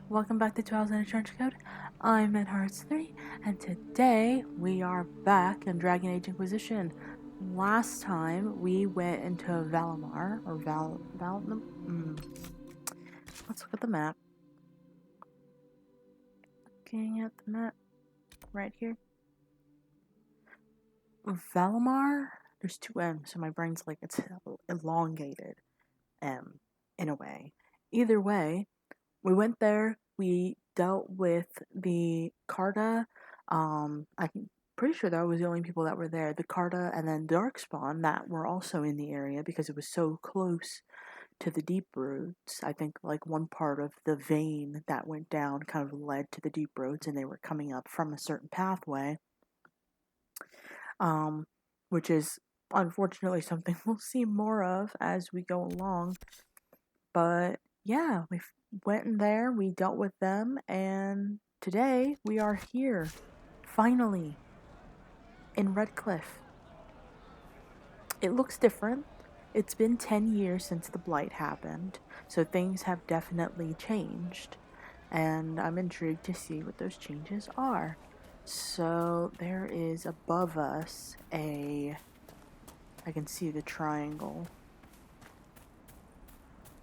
Welcome back to 2000 Insurance Code. I'm at Hearts 3, and today we are back in Dragon Age Inquisition. Last time we went into Valimar, or Let's look at the map. Looking at the map right here. Valimar, there's two M's, so my brain's like, it's elongated M in a way. Either way, we went there, we dealt with the Carta. I'm pretty sure that was the only people that were there. The Carta and then Darkspawn that were also in the area because it was so close to the deep roads. I think like one part of the vein that went down kind of led to the deep roads and they were coming up from a certain pathway. Which is unfortunately something we'll see more of as we go along. But yeah, we went in there, we dealt with them, and today we are here, finally, in Redcliffe. It looks different. It's been 10 years since the Blight happened, so things have definitely changed, and I'm intrigued to see what those changes are. So there is above us I can see the triangle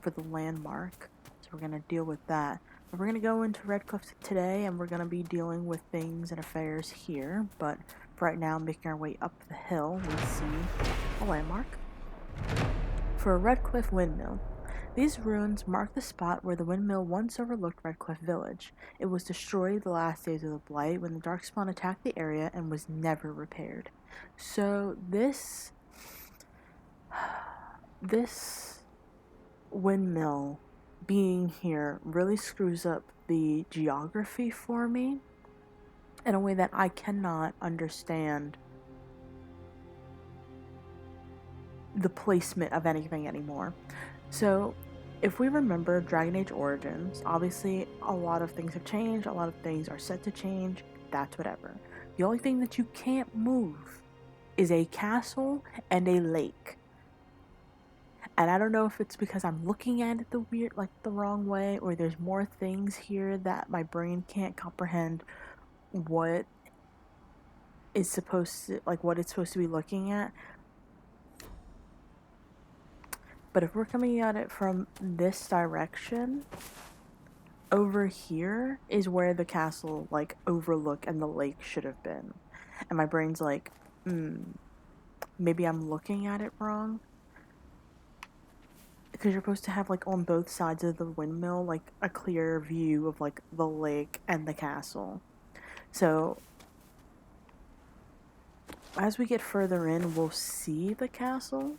for the landmark. So we're going to deal with that. But we're going to go into Redcliffe today and we're going to be dealing with things and affairs here. But for right now, making our way up the hill, we see a landmark for a Redcliffe windmill. These ruins mark the spot where the windmill once overlooked Redcliffe village. It was destroyed the last days of the Blight when the Darkspawn attacked the area and was never repaired. So this windmill being here really screws up the geography for me in a way that I cannot understand the placement of anything anymore. So if we remember Dragon Age Origins, obviously a lot of things have changed, a lot of things are set to change, that's whatever. The only thing that you can't move is a castle and a lake. And I don't know if it's because I'm looking at it the wrong way, or there's more things here that my brain can't comprehend what it's supposed to be looking at. But if we're coming at it from this direction, over here is where the castle overlook and the lake should have been. And my brain's like, maybe I'm looking at it wrong. Because you're supposed to have on both sides of the windmill a clear view of the lake and the castle. So as we get further in, we'll see the castle.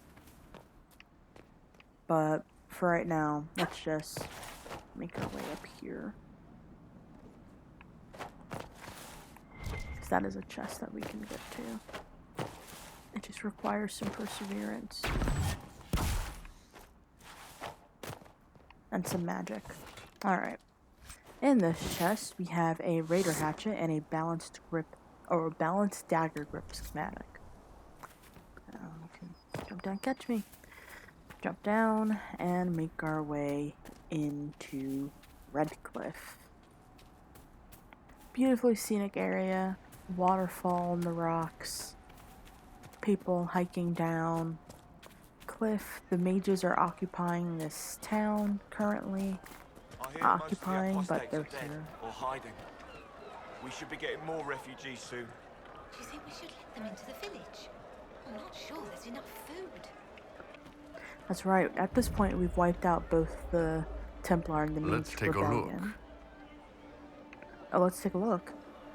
But for right now, let's just make our way up here. Because that is a chest that we can get to. It just requires some perseverance. And some magic. Alright. In this chest, we have a raider hatchet and a balanced dagger grip schematic. Okay. Jump down, catch me. Jump down and make our way into Redcliffe. Beautifully scenic area, waterfall in the rocks, people hiking down. Cliff, the mages are occupying this town currently. Occupying, but they're here. Or hiding. We should be getting more refugees soon. Do you think we should let them into the village? I'm not sure there's enough food. That's right. At this point, we've wiped out both the Templar and the Mage Rebellion. Look. Oh, let's take a look.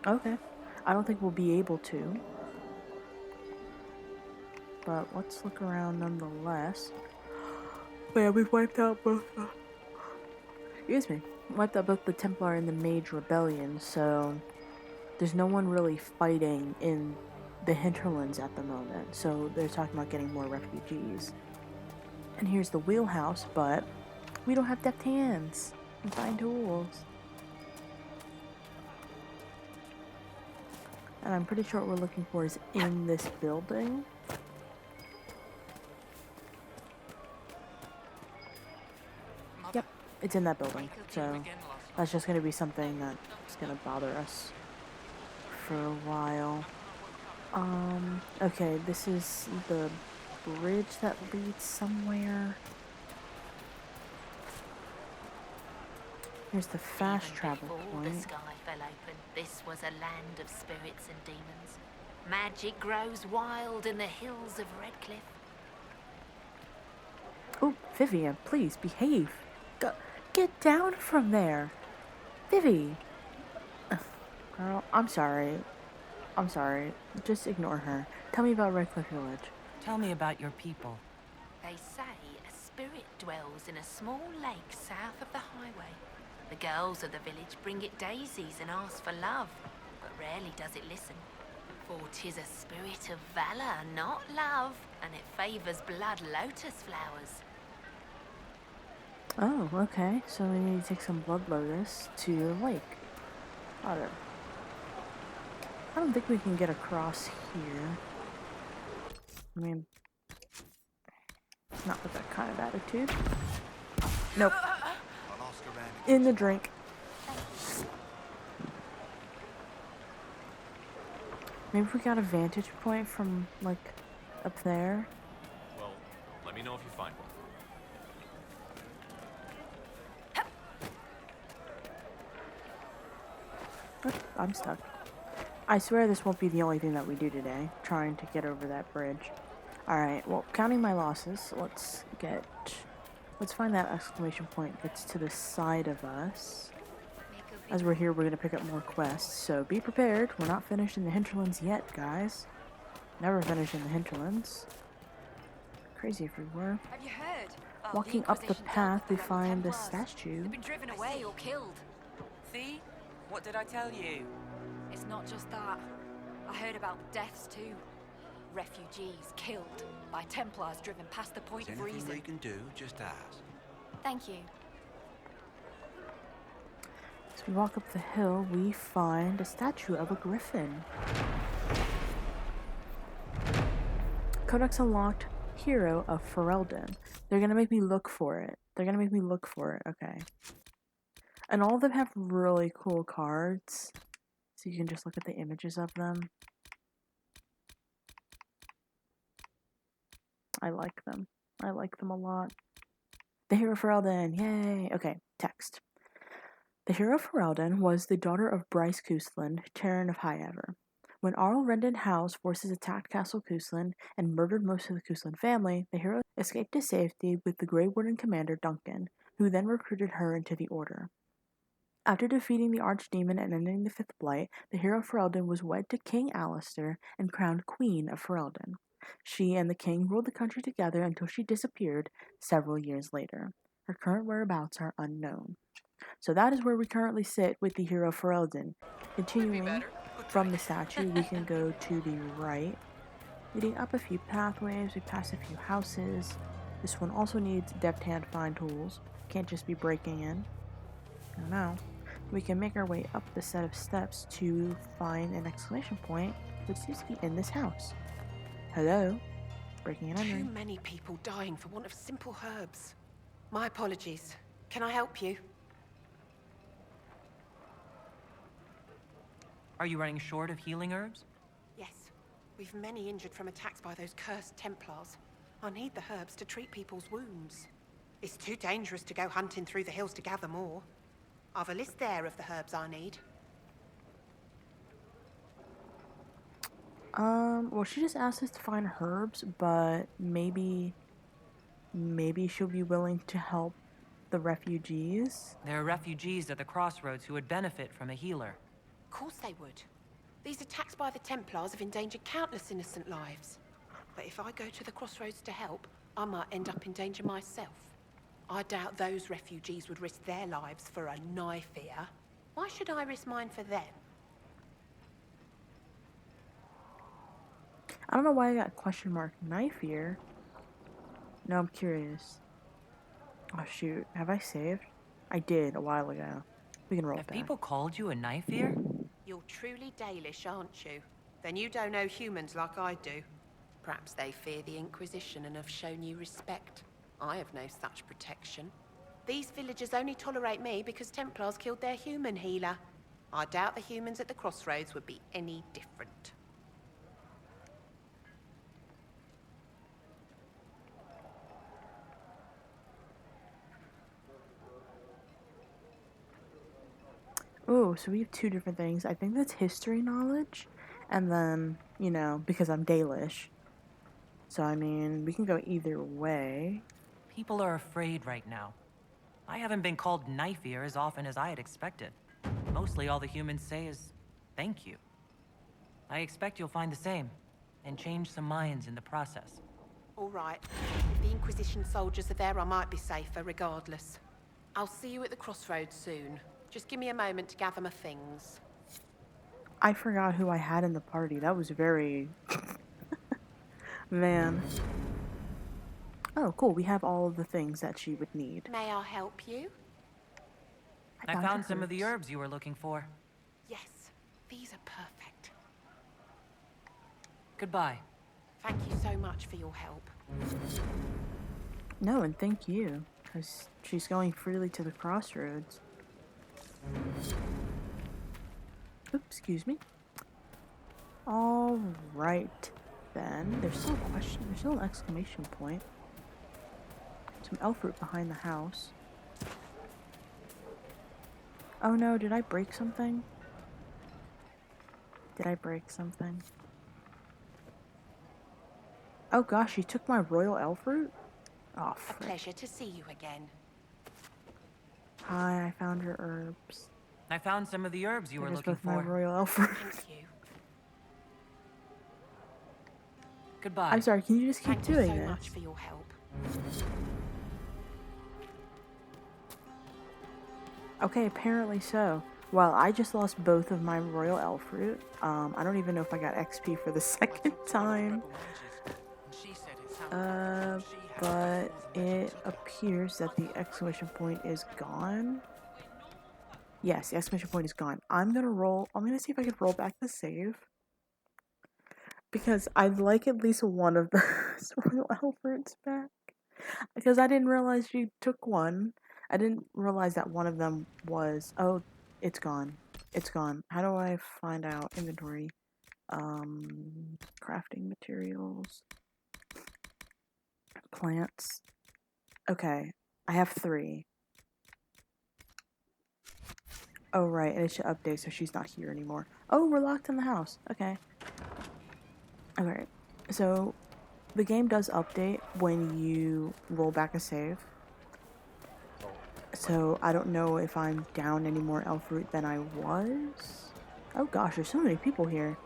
Okay. I don't think we'll be able to. But let's look around nonetheless. But yeah, we've wiped out both wiped out both the Templar and the Mage Rebellion, so there's no one really fighting in the hinterlands at the moment, so they're talking about getting more refugees. And here's the wheelhouse, but we don't have deft hands and fine tools. And I'm pretty sure what we're looking for is in this building. Yep, It's in that building, so that's just gonna be something that's gonna bother us for a while. Okay, this is the bridge that leads somewhere. Here's the fast Even travel before the point. sky fell open, this was a land of spirits and demons. Magic grows wild in the hills of Redcliffe. Oh, Vivian, please behave. Get down from there. Vivi. Girl, I'm sorry. I'm sorry. Just ignore her. Tell me about Redcliffe Village. Tell me about your people. They say a spirit dwells in a small lake south of the highway. The girls of the village bring it daisies and ask for love, but rarely does it listen. For 'tis a spirit of valor, not love, and it favors blood lotus flowers. Oh, okay. So we need to take some blood lotus to the lake. Water. I don't think we can get across here. I mean, not with that kind of attitude. Nope. In the drink. Maybe if we got a vantage point from, like, up there. Well, let me know if you find one. Oh, I'm stuck. I swear this won't be the only thing that we do today, trying to get over that bridge. Alright, well, counting my losses, let's find that exclamation point that's to the side of us. As we're here, we're gonna pick up more quests, so be prepared. We're not finished in the hinterlands yet, guys. Never finished in the hinterlands. Crazy if we were. Have you heard? Walking up the path, we find the statue. They've been driven away or killed. See? What did I tell you? It's not just that. I heard about deaths too. Refugees killed by Templars driven past the point of reason. We can do, just ask. Thank you. As we walk up the hill, we find a statue of a griffin. Codex unlocked, Hero of Ferelden. They're gonna make me look for it. Okay. And all of them have really cool cards. So you can just look at the images of them. I like them. I like them a lot. The Hero of Ferelden, yay! Okay, text. The Hero of Ferelden was the daughter of Bryce Cousland, Terran of Highever. When Arl Rendon Howe's forces attacked Castle Cousland and murdered most of the Cousland family, the hero escaped to safety with the Grey Warden commander Duncan, who then recruited her into the Order. After defeating the Archdemon and ending the Fifth Blight, the Hero of Ferelden was wed to King Alistair and crowned Queen of Ferelden. She and the king ruled the country together until she disappeared several years later. Her current whereabouts are unknown. So that is where we currently sit with the Hero of Ferelden. Continuing from the statue, we can go to the right. Leading up a few pathways, we pass a few houses. This one also needs deft hand find tools. Can't just be breaking in. I don't know. We can make our way up the set of steps to find an exclamation point, which seems to be in this house. Hello? Breaking and Too entering. many people dying for want of simple herbs. My apologies. Can I help you? Are you running short of healing herbs? Yes. We've many injured from attacks by those cursed Templars. I need the herbs to treat people's wounds. It's too dangerous to go hunting through the hills to gather more. I've a list there of the herbs I need. Well, she just asked us to find herbs, but maybe she'll be willing to help the refugees. There are refugees at the crossroads who would benefit from a healer. Of course they would. These attacks by the Templars have endangered countless innocent lives. But if I go to the crossroads to help, I might end up in danger myself. I doubt those refugees would risk their lives for a knife here. Why should I risk mine for them? I don't know why I got question mark knife here. No, I'm curious. Oh shoot, have I saved? I did a while ago. We can roll Have back. people called you a knife ear? You're truly Dalish, aren't you? Then you don't know humans like I do. Perhaps they fear the Inquisition and have shown you respect. I have no such protection. These villagers only tolerate me because Templars killed their human healer. I doubt the humans at the crossroads would be any different. Oh, so we have two different things. I think that's history knowledge, and then, you know, because I'm Dalish. So, I mean, we can go either way. People are afraid right now. I haven't been called knife ear as often as I had expected. Mostly all the humans say is, thank you. I expect you'll find the same, and change some minds in the process. All right. If the Inquisition soldiers are there, I might be safer regardless. I'll see you at the crossroads soon. Just give me a moment to gather my things. I forgot who I had in the party. That was very... Man. Oh, cool. We have all of the things that she would need. May I help you? I found some of the herbs you were looking for. Yes, these are perfect. Goodbye. Thank you so much for your help. No, and thank you, because she's going freely to the crossroads. Oops, excuse me. All right, then. There's still a question. There's still an exclamation point. Some elf fruit behind the house. Oh no, did I break something? Did I break something? Oh gosh, she took my royal elf fruit? Oh, A frick. pleasure to see you again. Hi, I found your herbs. I found some of the herbs you were There's looking both my for. royal elf fruit. Thank you. Goodbye. I'm sorry, can you just keep Thank you doing so this? much for your help. Okay, apparently so. Well, I just lost both of my royal elf fruit. I don't even know if I got XP for the second time. But it appears that the exclamation point is gone. Yes, the exclamation point is gone. I'm gonna see if I can roll back the save. Because I'd like at least one of those royal elf fruits back. Because I didn't realize you took one. I didn't realize that one of them was... Oh, it's gone. It's gone. How do I find out? Inventory. Crafting materials. Plants. Okay. I have 3. Oh, right. And it should update so she's not here anymore. Oh, we're locked in the house. Okay. Okay. So, the game does update when you roll back a save. So, I don't know if I'm down any more elf fruit than I was. Oh gosh, there's so many people here.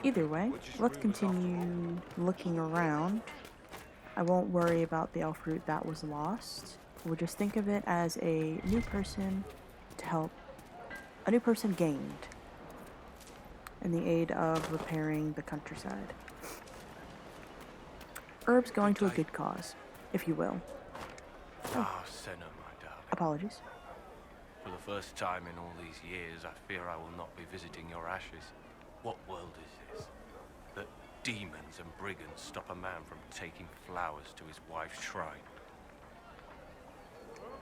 Either way, let's continue looking around. I won't worry about the elf fruit that was lost. We'll just think of it as a new person to help. A new person gained in the aid of repairing the countryside. Herbs going to a good cause, if you will. Ah, Senna, my darling. Apologies. For the first time in all these years, I fear I will not be visiting your ashes. What world is this? That demons and brigands stop a man from taking flowers to his wife's shrine.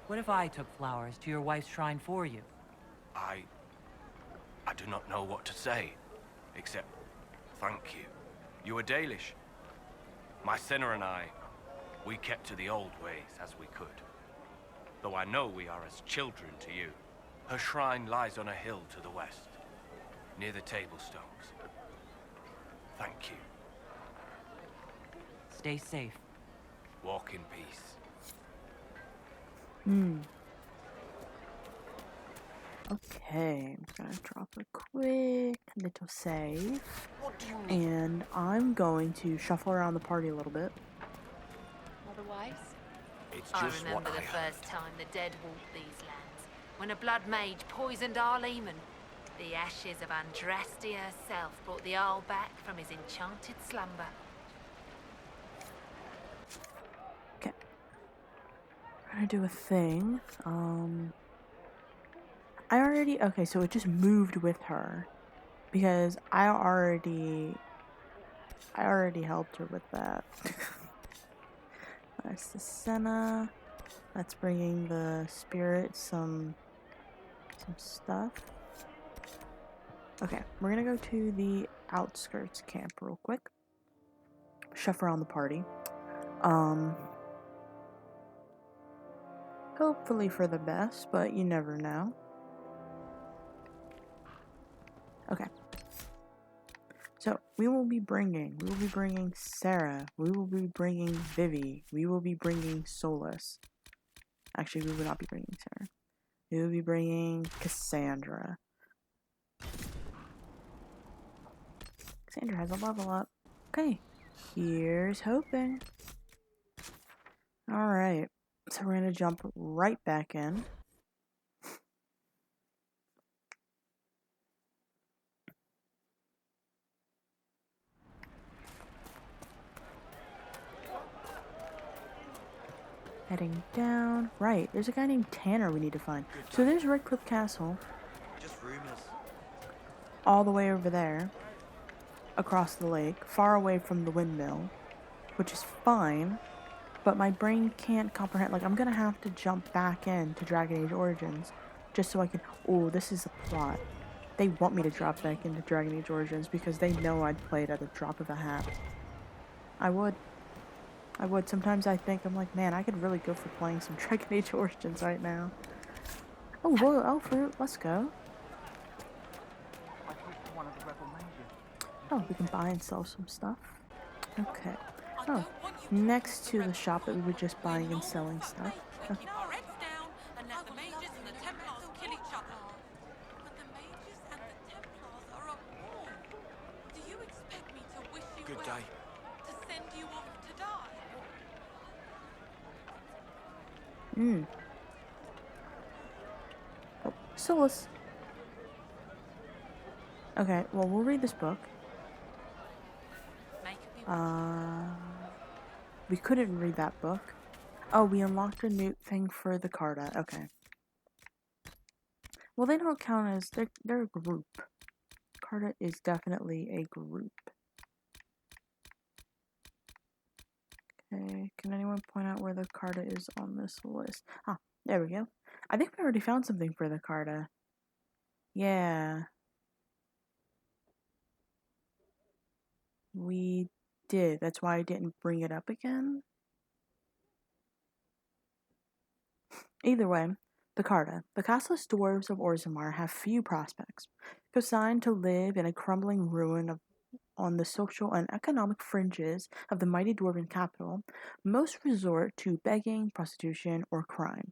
What if I took flowers to your wife's shrine for you? I do not know what to say, except thank you. You are Dalish. My Senna and I, we kept to the old ways as we could. Though I know we are as children to you. Her shrine lies on a hill to the west, near the tablstones. Thank you. Stay safe. Walk in peace. Okay, I'm gonna drop a quick little save. What do you need? And I'm going to shuffle around the party a little bit. Otherwise? It's I just remember what the first time the dead walked these lands, when a blood mage poisoned our Lehman. The ashes of Andraste herself brought the Arl back from his enchanted slumber. Okay. I'm gonna do a thing. Okay, so it just moved with her. Because I already helped her with that. Let's the Senna. That's bringing the spirit some stuff. Okay, we're gonna go to the outskirts camp real quick. Shuff around the party. Hopefully for the best, but you never know. Okay. So, we will be bringing Sarah, we will be bringing Vivi, we will be bringing Solus. Actually, we will not be bringing Sarah. We will be bringing Cassandra. Cassandra has a level up. Okay, here's hoping. Alright, so we're gonna jump right back in. Heading down. Right, there's a guy named Tanner we need to find. So there's Redcliffe Castle. Just rumors. All the way over there. Across the lake. Far away from the windmill. Which is fine. But my brain can't comprehend. Like, I'm gonna have to jump back into Dragon Age Origins. Just so I can... Oh, this is a plot. They want me to drop back into Dragon Age Origins because they know I'd play it at a drop of a hat. I would. Sometimes I think, I'm like, man, I could really go for playing some Dragon Age Origins right now. Oh, whoa, oh, fruit, let's go. Oh, we can buy and sell some stuff. Okay. Oh, next to the shop that we were just buying and selling stuff. Okay. Good day. Oh, Solus. Okay, well, we'll read this book. We couldn't read that book. Oh, we unlocked a new thing for the Carta. Okay. Well, they don't count as... They're a group. Carta is definitely a group. Okay, can anyone point out where the Carta is on this list? Ah, there we go. I think we already found something for the Carta. Yeah. We did. That's why I didn't bring it up again. Either way, the Carta. The castless dwarves of Orzammar have few prospects. Consigned to live in a crumbling ruin on the social and economic fringes of the mighty dwarven capital, most resort to begging, prostitution, or crime.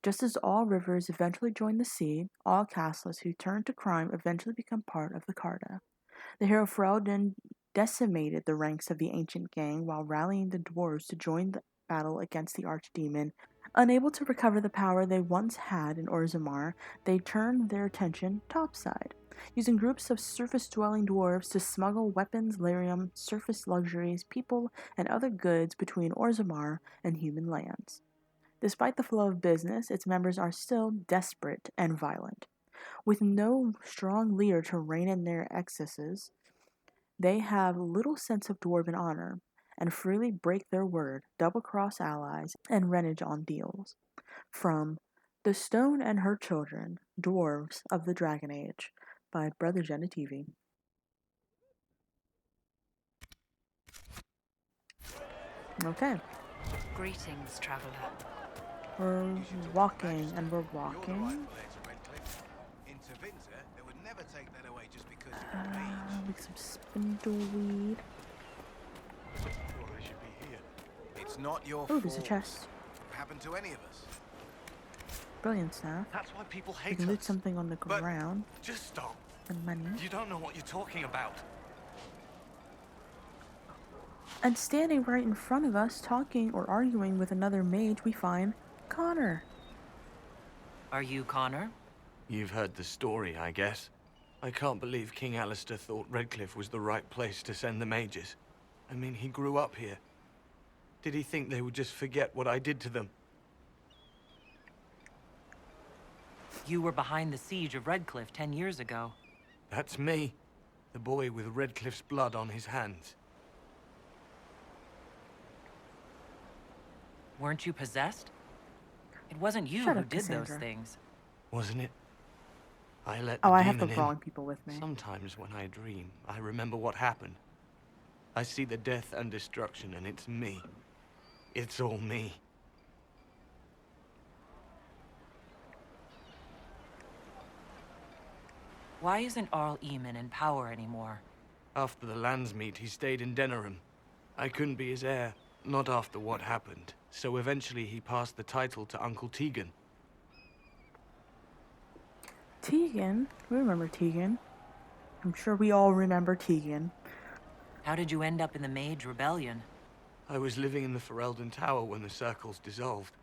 Just as all rivers eventually join the sea, all castless who turn to crime eventually become part of the Carta. The hero Ferelden decimated the ranks of the ancient gang while rallying the dwarves to join the battle against the archdemon. Unable to recover the power they once had in Orzammar, they turned their attention topside, using groups of surface-dwelling dwarves to smuggle weapons, lyrium, surface luxuries, people, and other goods between Orzammar and human lands. Despite the flow of business, its members are still desperate and violent. With no strong leader to rein in their excesses, they have little sense of dwarven honor, and freely break their word, double-cross allies, and renege on deals. From The Stone and Her Children, Dwarves of the Dragon Age, by Brother Genitivi. Okay. Greetings, traveler. We're walking, and we're walking. Like some spindleweed. It's not your Oh, there's a chest. What happened to any of us? Brilliant stuff. That's why people We hate can loot us. something on the But ground. just stop. For money. You don't know what you're talking about. And standing right in front of us, talking or arguing with another mage, we find Connor. Are you Connor? You've heard the story, I guess. I can't believe King Alistair thought Redcliffe was the right place to send the mages. I mean, he grew up here. Did he think they would just forget what I did to them? You were behind the siege of Redcliffe 10 years ago. That's me. The boy with Redcliffe's blood on his hands. Weren't you possessed? It wasn't you Shut who up, did those Cassandra. things. Wasn't it? I let Oh, the I have the demon in. wrong people with me. Sometimes when I dream, I remember what happened. I see the death and destruction, and it's me. It's all me. Why isn't Arl Eamon in power anymore? After the lands meet, he stayed in Denerim. I couldn't be his heir, not after what happened. So eventually he passed the title to Uncle Tegan. Tegan? We remember Tegan. I'm sure we all remember Tegan. How did you end up in the Mage Rebellion? I was living in the Ferelden Tower when the circles dissolved.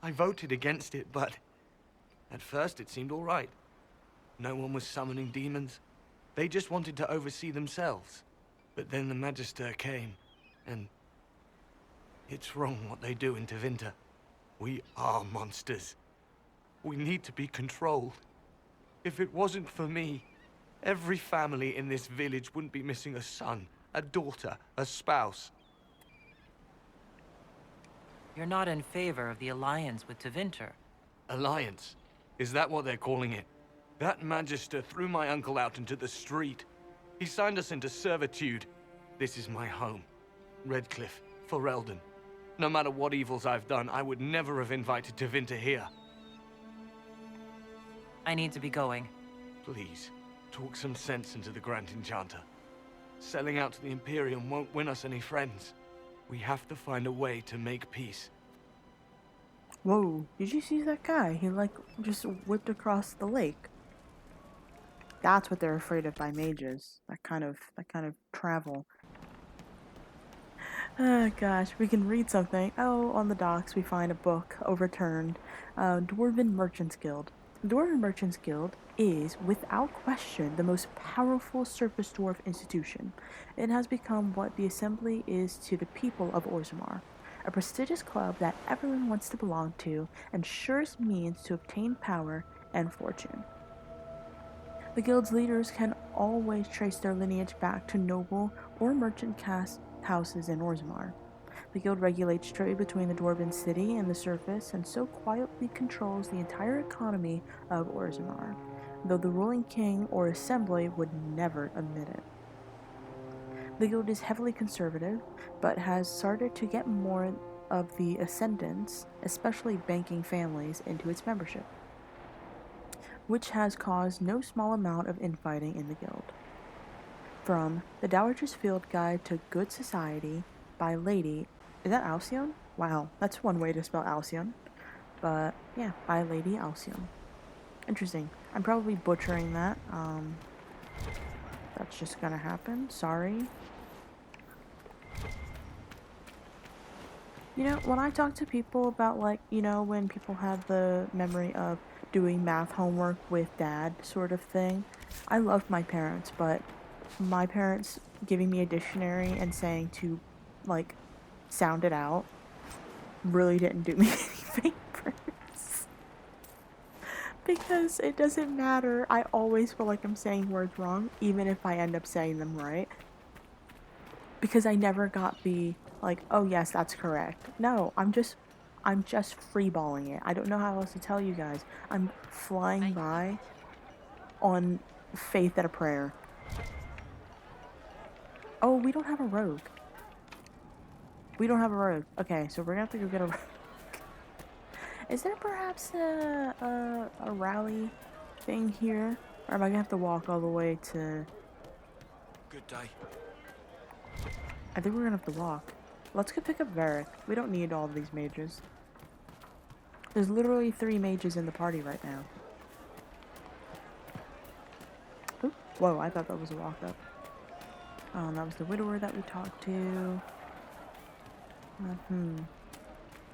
I voted against it, but at first it seemed all right. No one was summoning demons. They just wanted to oversee themselves. But then the Magister came, and it's wrong what they do in Tevinter. We are monsters. We need to be controlled. If it wasn't for me, every family in this village wouldn't be missing a son, a daughter, a spouse. You're not in favor of the alliance with Tevinter. Alliance? Is that what they're calling it? That Magister threw my uncle out into the street. He signed us into servitude. This is my home. Redcliffe, Ferelden. No matter what evils I've done, I would never have invited Tevinter here. I need to be going. Please, talk some sense into the Grand Enchanter. Selling out to the Imperium won't win us any friends. We have to find a way to make peace. Whoa, did you see that guy? He like just whipped across the lake. That's what they're afraid of by mages. That kind of travel. Oh gosh, we can read something. Oh, on the docks we find a book overturned. Dwarven Merchants Guild. The Dwarven Merchants Guild is, without question, the most powerful surface dwarf institution. It has become what the Assembly is to the people of Orzammar. A prestigious club that everyone wants to belong to, and surest means to obtain power and fortune. The guild's leaders can always trace their lineage back to noble or merchant caste houses in Orzammar. The guild regulates trade between the Dwarven city and the surface, and so quietly controls the entire economy of Orzammar, though the ruling king or assembly would never admit it. The guild is heavily conservative, but has started to get more of the ascendants, especially banking families, into its membership, which has caused no small amount of infighting in the guild. From The Dowager's Field Guide to Good Society by Lady... Is that Alcyon? Wow, that's one way to spell Alcyon. But, yeah, by Lady Alcyon. Interesting. I'm probably butchering that. That's just gonna happen. Sorry. You know, when I talk to people about, like, you know, when people have the memory of doing math homework with dad sort of thing, I love my parents, but my parents giving me a dictionary and saying to, like, sound it out really didn't do me any favors. Because it doesn't matter. I always feel like I'm saying words wrong, even if I end up saying them right. Because I never got the, like, oh yes, that's correct. No, I'm just freeballing it. I don't know how else to tell you guys. I'm flying by on faith and a prayer. Oh, we don't have a rogue. We don't have a rogue. Okay, so we're gonna have to go get a rogue. Is there perhaps a rally thing here? Or am I gonna have to walk all the way to... Good day. I think we're gonna have to walk. Let's go pick up Varric. We don't need all of these mages. There's literally 3 mages in the party right now. Ooh, whoa, I thought that was a walk up. That was the widower that we talked to.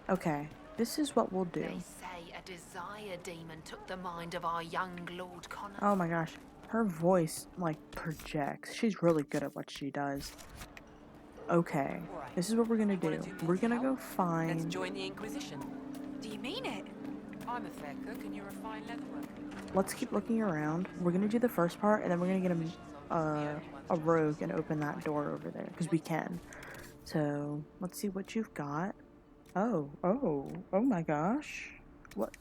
Okay, this is what we'll do. They say a desire demon took the mind of our young Lord Connor. Oh my gosh, her voice, like, projects. She's really good at what she does. Okay, this is what we're gonna do. We're gonna go find... Let's join the Inquisition. Do you mean it? I'm a fair cook and you're a fine leatherworker. Let's keep looking around. We're gonna do the first part, and then we're gonna get a rogue and open that door over there, because we can. So, let's see what you've got. Oh my gosh. What?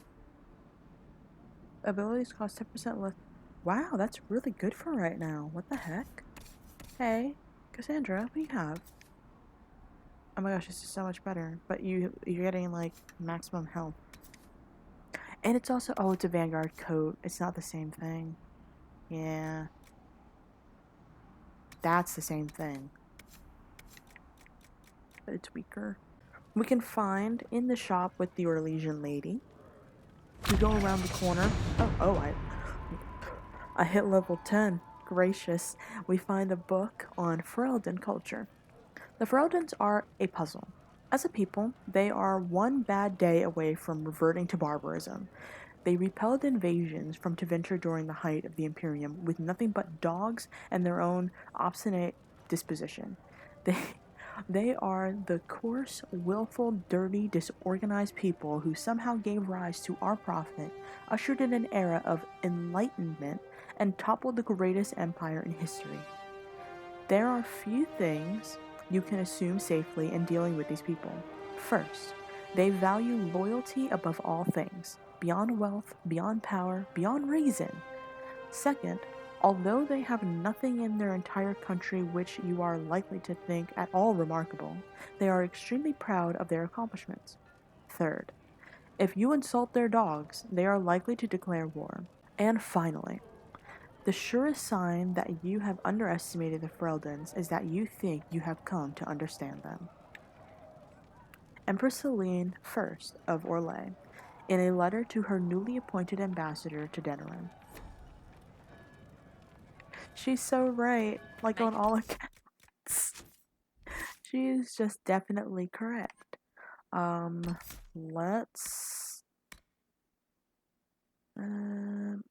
Abilities cost 10% less. Wow, that's really good for right now. What the heck? Hey, Cassandra, what do you have? Oh my gosh, this is so much better. But you're getting like maximum health. And it's also, oh, it's a Vanguard coat. It's not the same thing. Yeah. That's the same thing. But it's weaker. We can find in the shop with the Orlesian lady. We go around the corner. I hit level 10. Gracious. We find a book on Ferelden culture. The Fereldens are a puzzle. As a people, they are one bad day away from reverting to barbarism. They repelled invasions from Tevinter during the height of the Imperium with nothing but dogs and their own obstinate disposition. They they are the coarse, willful, dirty, disorganized people who somehow gave rise to our prophet, ushered in an era of enlightenment, and toppled the greatest empire in history. There are few things you can assume safely in dealing with these people. First, they value loyalty above all things, beyond wealth, beyond power, beyond reason. Second, although they have nothing in their entire country which you are likely to think at all remarkable, they are extremely proud of their accomplishments. Third, if you insult their dogs, they are likely to declare war. And finally, the surest sign that you have underestimated the Freldens is that you think you have come to understand them. Empress Celine First of Orlais, in a letter to her newly appointed ambassador to Denerim. She's so right, like on all accounts. She is just definitely correct. Let's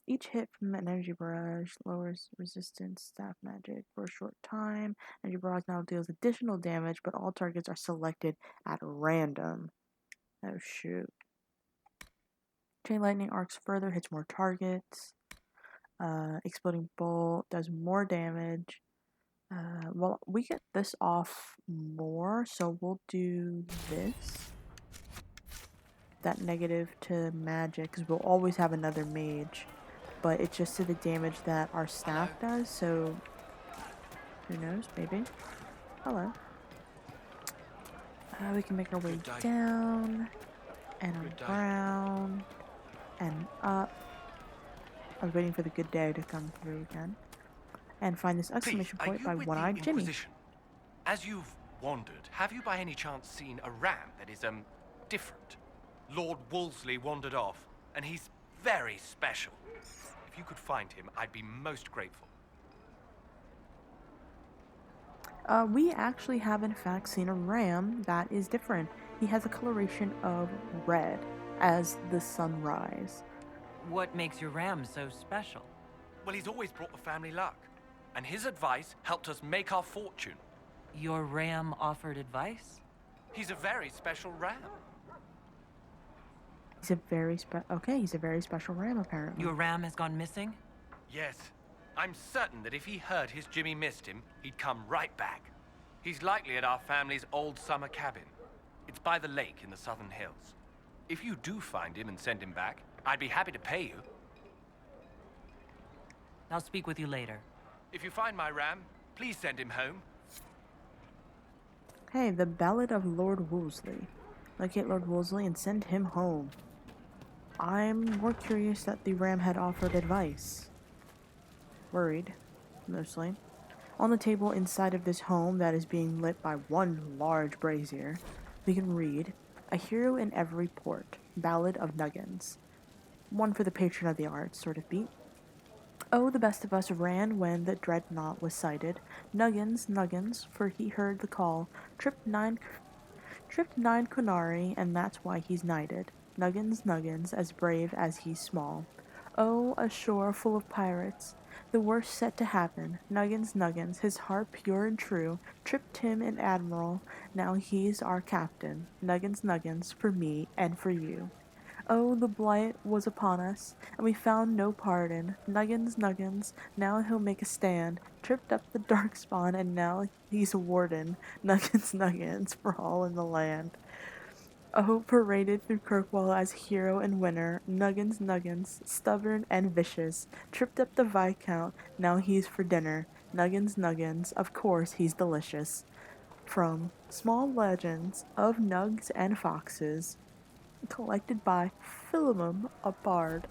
each hit from an energy barrage lowers resistance staff magic for a short time. Energy barrage now deals additional damage, but all targets are selected at random. Oh shoot. Chain lightning arcs further, hits more targets. Exploding bolt does more damage. Well, we get this off more, so we'll do this. That negative to magic, because we'll always have another mage. But it's just to the damage that our staff does, so who knows, maybe. Hello. We can make our way down, and around, and up. I was waiting for the good day to come through again. And find this exclamation point by One-Eyed Jimmy. As you've wandered, have you by any chance seen a ram that is, different? Lord Wolseley wandered off, and he's very special. If you could find him, I'd be most grateful. We actually have in fact seen a ram that is different. He has a coloration of red as the sunrise. What makes your ram so special? Well, he's always brought the family luck, and his advice helped us make our fortune. Your ram offered advice? He's a very special ram. He's a very special ram apparently. Your ram has gone missing? Yes. I'm certain that if he heard his Jimmy missed him, he'd come right back. He's likely at our family's old summer cabin. It's by the lake in the southern hills. If you do find him and send him back, I'd be happy to pay you. I'll speak with you later. If you find my ram, please send him home. Hey, the Ballad of Lord Wolseley. Locate Lord Wolseley and send him home. I'm more curious that the ram had offered advice. Worried, mostly. On the table inside of this home that is being lit by one large brazier, we can read, A Hero in Every Port, Ballad of Nuggins. One for the patron of the arts, sort of beat. Oh, the best of us ran when the dreadnought was sighted. Nuggins, Nuggins, for he heard the call. Tripped nine Kunari, and that's why he's knighted. Nuggins, Nuggins, as brave as he's small. Oh, a shore full of pirates. The worst set to happen. Nuggins, Nuggins, his heart pure and true, tripped him an admiral. Now he's our captain. Nuggins, Nuggins, for me and for you. Oh, the blight was upon us, and we found no pardon. Nuggins, Nuggins, now he'll make a stand. Tripped up the darkspawn, and now he's a warden. Nuggins, Nuggins, for all in the land. Paraded through Kirkwall as hero and winner, Nuggins Nuggins, stubborn and vicious, tripped up the Viscount, now he's for dinner. Nuggins Nuggins, of course he's delicious. From Small Legends of Nugs and Foxes, collected by Philemon, a bard.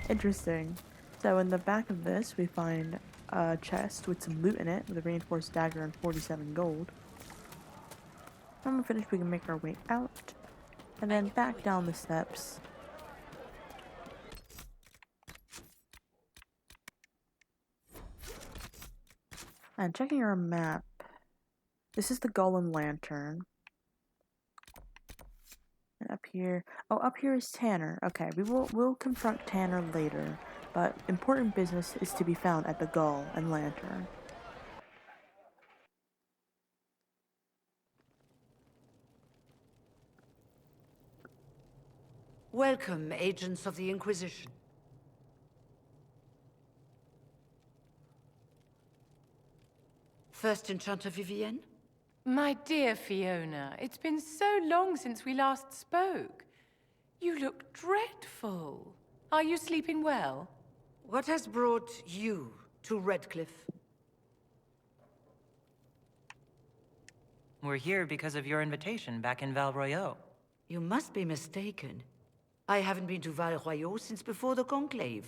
Interesting. So in the back of this, we find a chest with some loot in it, with a reinforced dagger and 47 gold. When we're finished, we can make our way out, and then back down the steps. And checking our map, this is the Golden Lantern. And up here, oh, up here is Tanner. Okay, we'll confront Tanner later, but important business is to be found at the Gull and Lantern. Welcome, agents of the Inquisition. First Enchanter Vivienne? My dear Fiona, it's been so long since we last spoke. You look dreadful. Are you sleeping well? What has brought you to Redcliffe? We're here because of your invitation back in Val Royeaux. You must be mistaken. I haven't been to Val Royeaux since before the Conclave.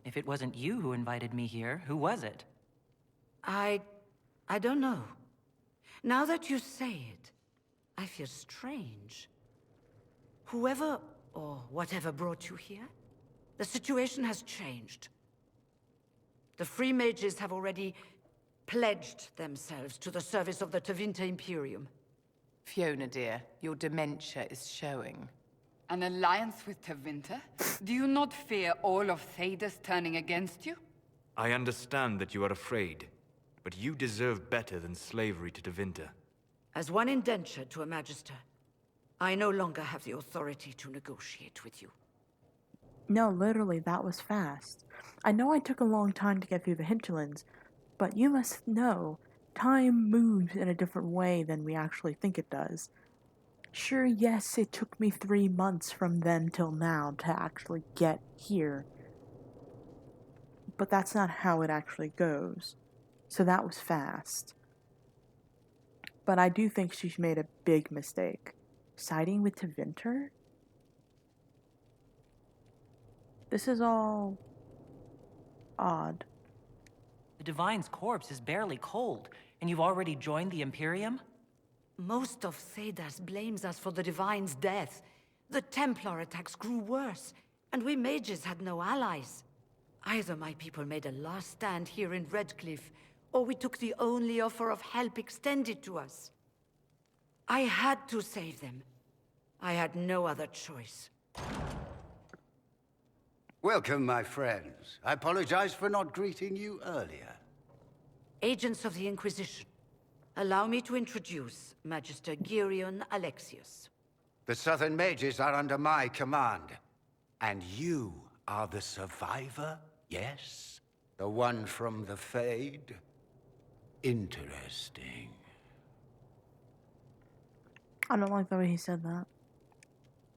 If it wasn't you who invited me here, who was it? I don't know. Now that you say it, I feel strange. Whoever or whatever brought you here, the situation has changed. The Free Mages have already pledged themselves to the service of the Tevinter Imperium. Fiona, dear, your dementia is showing. An alliance with Tevinter? Do you not fear all of Thedas turning against you? I understand that you are afraid, but you deserve better than slavery to Tevinter. As one indentured to a Magister, I no longer have the authority to negotiate with you. No, literally, that was fast. I know I took a long time to get through the hinterlands, but you must know, time moves in a different way than we actually think it does. Sure, yes, it took me 3 months from then till now to actually get here. But that's not how it actually goes. So that was fast. But I do think she's made a big mistake. Siding with Tevinter? This is all odd. The Divine's corpse is barely cold, and you've already joined the Imperium? Most of Thedas blames us for the Divine's death. The Templar attacks grew worse, and we mages had no allies. Either my people made a last stand here in Redcliffe, or we took the only offer of help extended to us. I had to save them. I had no other choice. Welcome, my friends. I apologize for not greeting you earlier. Agents of the Inquisition, allow me to introduce Magister Girion Alexius. The Southern Mages are under my command. And you are the survivor, yes? The one from the Fade? Interesting. I don't like the way he said that.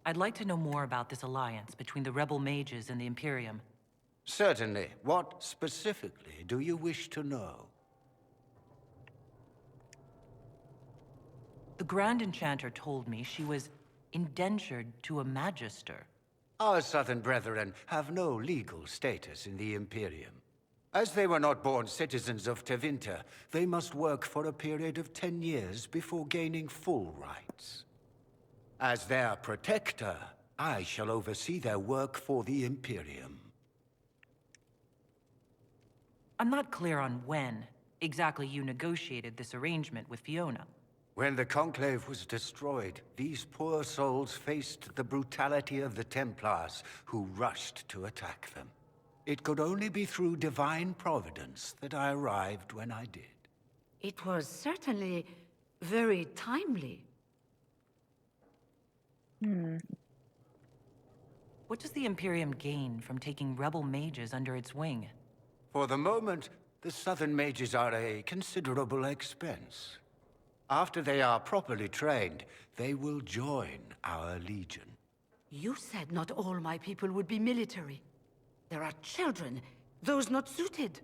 I'd like to know more about this alliance between the rebel mages and the Imperium. Certainly. What specifically do you wish to know? The Grand Enchanter told me she was indentured to a Magister. Our Southern brethren have no legal status in the Imperium. As they were not born citizens of Tevinter, they must work for a period of 10 years before gaining full rights. As their protector, I shall oversee their work for the Imperium. I'm not clear on when exactly you negotiated this arrangement with Fiona. When the Conclave was destroyed, these poor souls faced the brutality of the Templars, who rushed to attack them. It could only be through divine providence that I arrived when I did. It was certainly very timely. What does the Imperium gain from taking rebel mages under its wing? For the moment, The Southern mages are a considerable expense. After they are properly trained, they will join our legion. You said not all my people would be military. There are children, those not suited.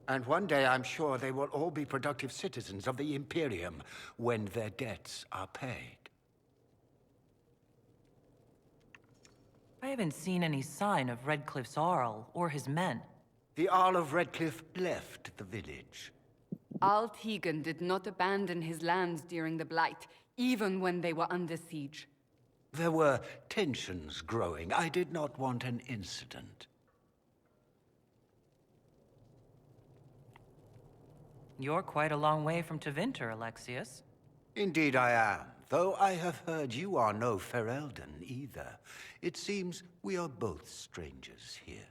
And one day I'm sure they will all be productive citizens of the Imperium when their debts are paid. I haven't seen any sign of Redcliffe's Arl or his men. The Arl of Redcliffe left the village. Al Tegan did not abandon his lands during the Blight, even when they were under siege. There were tensions growing. I did not want an incident. You're quite a long way from Tevinter, Alexius. Indeed I am, though I have heard you are no Ferelden either. It seems we are both strangers here.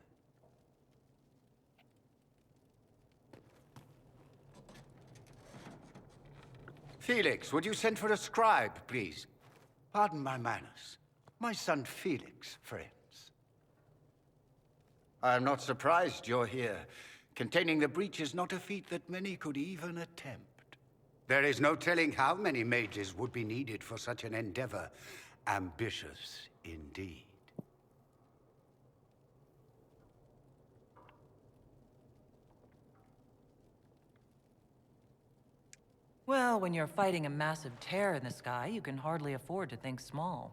Felix, would you send for a scribe, please? Pardon my manners. My son Felix, friends. I am not surprised you're here. Containing the breach is not a feat that many could even attempt. There is no telling how many mages would be needed for such an endeavor. Ambitious indeed. Well, when you're fighting a massive tear in the sky, you can hardly afford to think small.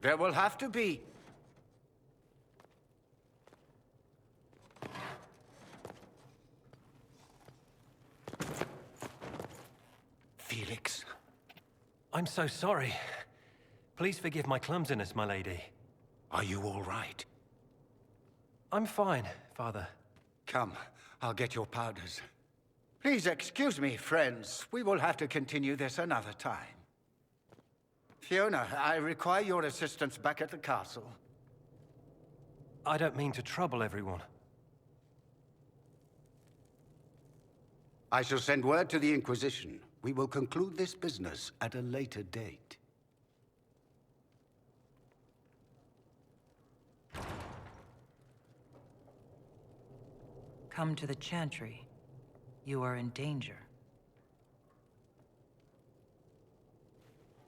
There will have to be. Felix. I'm so sorry. Please forgive my clumsiness, my lady. Are you all right? I'm fine, Father. Come, I'll get your powders. Please excuse me, friends. We will have to continue this another time. Fiona, I require your assistance back at the castle. I don't mean to trouble everyone. I shall send word to the Inquisition. We will conclude this business at a later date. Come to the Chantry. You are in danger.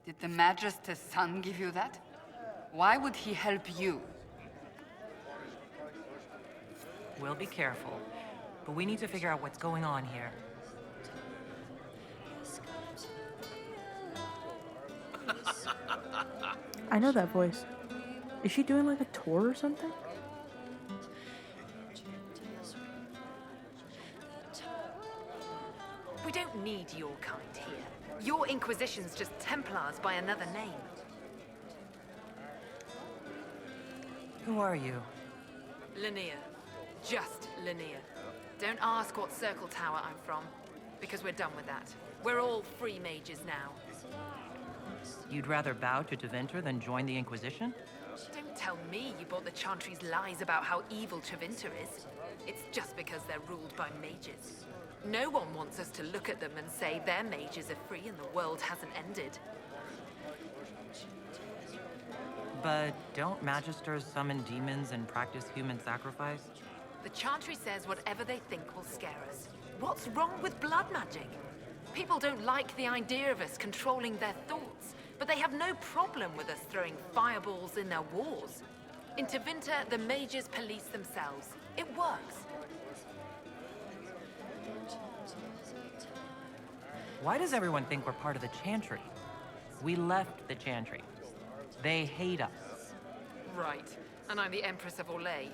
Did the Magister's son give you that? Why would he help you? We'll be careful, but we need to figure out what's going on here. I know that voice. Is she doing like a tour or something? We don't need your kind here. Your Inquisition's just Templars by another name. Who are you? Linnea. Just Linnea. Don't ask what Circle Tower I'm from, because we're done with that. We're all free mages now. You'd rather bow to Tevinter than join the Inquisition? Don't tell me you bought the Chantry's lies about how evil Tevinter is. It's just because they're ruled by mages. No one wants us to look at them and say their mages are free and the world hasn't ended. But don't Magisters summon demons and practice human sacrifice? The Chantry says whatever they think will scare us. What's wrong with blood magic? People don't like the idea of us controlling their thoughts, but they have no problem with us throwing fireballs in their wars. In Tevinter, the mages police themselves. It works. Why does everyone think we're part of the Chantry? We left the Chantry. They hate us. Right. And I'm the Empress of Orlais.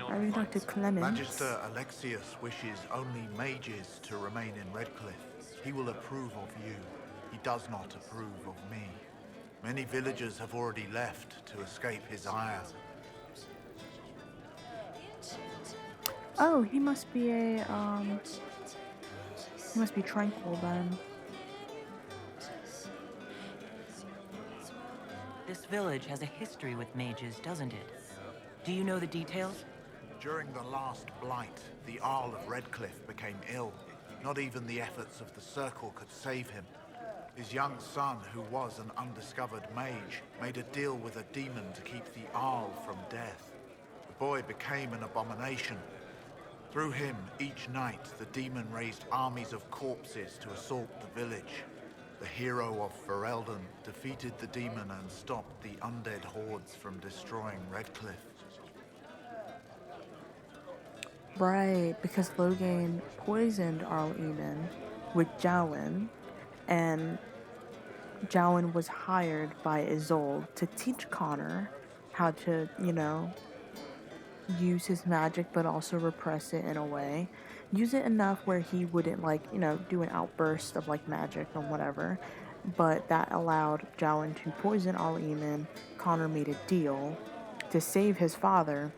I read Dr. Clemens. Magister Alexius wishes only mages to remain in Redcliffe. He will approve of you. He does not approve of me. Many villagers have already left to escape his ire. Oh, he must be he must be tranquil then. This village has a history with mages, doesn't it? Do you know the details? During the last blight, the Arl of Redcliffe became ill. Not even the efforts of the Circle could save him. His young son, who was an undiscovered mage, made a deal with a demon to keep the Arl from death. The boy became an abomination. Through him, each night, the demon raised armies of corpses to assault the village. The hero of Ferelden defeated the demon and stopped the undead hordes from destroying Redcliffe. Right, because Logain poisoned Arl Eamon with Jowen, and Jowen was hired by Isolde to teach Connor how to, use his magic but also repress it in a way. Use it enough where he wouldn't, do an outburst of, magic or whatever. But that allowed Jowen to poison Arl Eamon. Connor made a deal to save his father.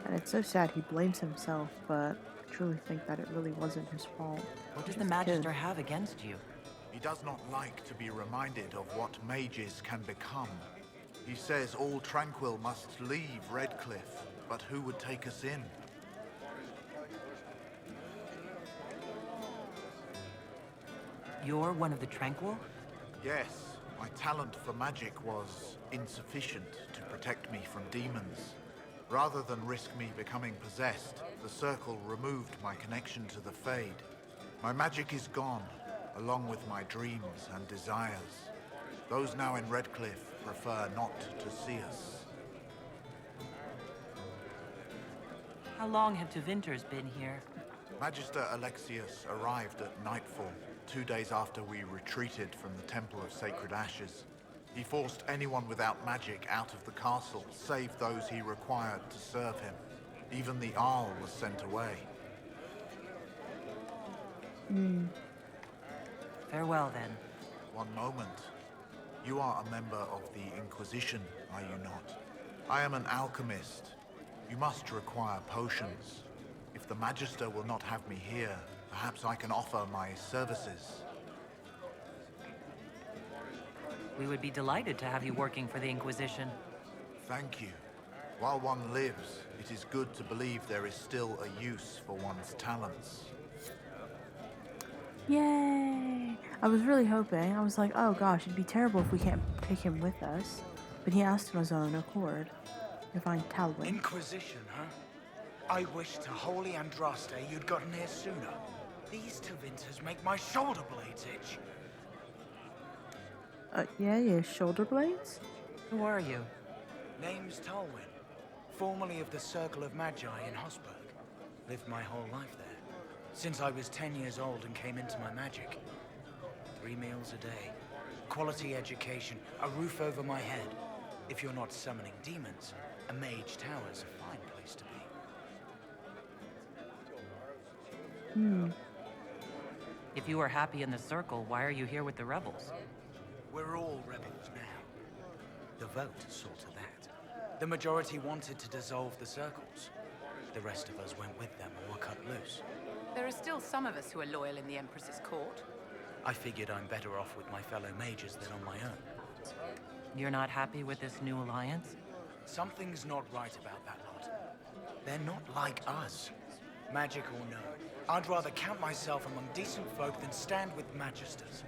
And it's so sad he blames himself, but I truly think that it really wasn't his fault. What does the Magister have against you? He does not like to be reminded of what mages can become. He says all Tranquil must leave Redcliffe, but who would take us in? You're one of the Tranquil? Yes, my talent for magic was insufficient to protect me from demons. Rather than risk me becoming possessed, the Circle removed my connection to the Fade. My magic is gone, along with my dreams and desires. Those now in Redcliffe prefer not to see us. How long have Tevinters been here? Magister Alexius arrived at nightfall, 2 days after we retreated from the Temple of Sacred Ashes. He forced anyone without magic out of the castle, save those he required to serve him. Even the Arl was sent away. Farewell, then. One moment. You are a member of the Inquisition, are you not? I am an alchemist. You must require potions. If the Magister will not have me here, perhaps I can offer my services. We would be delighted to have you working for the Inquisition. Thank you. While one lives, it is good to believe there is still a use for one's talents. Yay! I was really hoping. I was like, oh gosh, it'd be terrible if we can't take him with us. But he asked on his own accord to find Talwyn. Inquisition, huh? I wish to Holy Andraste you'd gotten here sooner. These Tevinters make my shoulder blades itch. Yeah, shoulder blades? Who are you? Name's Talwyn, formerly of the Circle of Magi in Hosberg. Lived my whole life there, since I was 10 years old and came into my magic. 3 meals a day, quality education, a roof over my head. If you're not summoning demons, a mage tower's a fine place to be. If you are happy in the Circle, why are you here with the rebels? We're all rebels now. The vote saw to that. The majority wanted to dissolve the Circles. The rest of us went with them and were cut loose. There are still some of us who are loyal in the Empress's court. I figured I'm better off with my fellow mages than on my own. You're not happy with this new alliance? Something's not right about that lot. They're not like us. Magic or no, I'd rather count myself among decent folk than stand with magisters.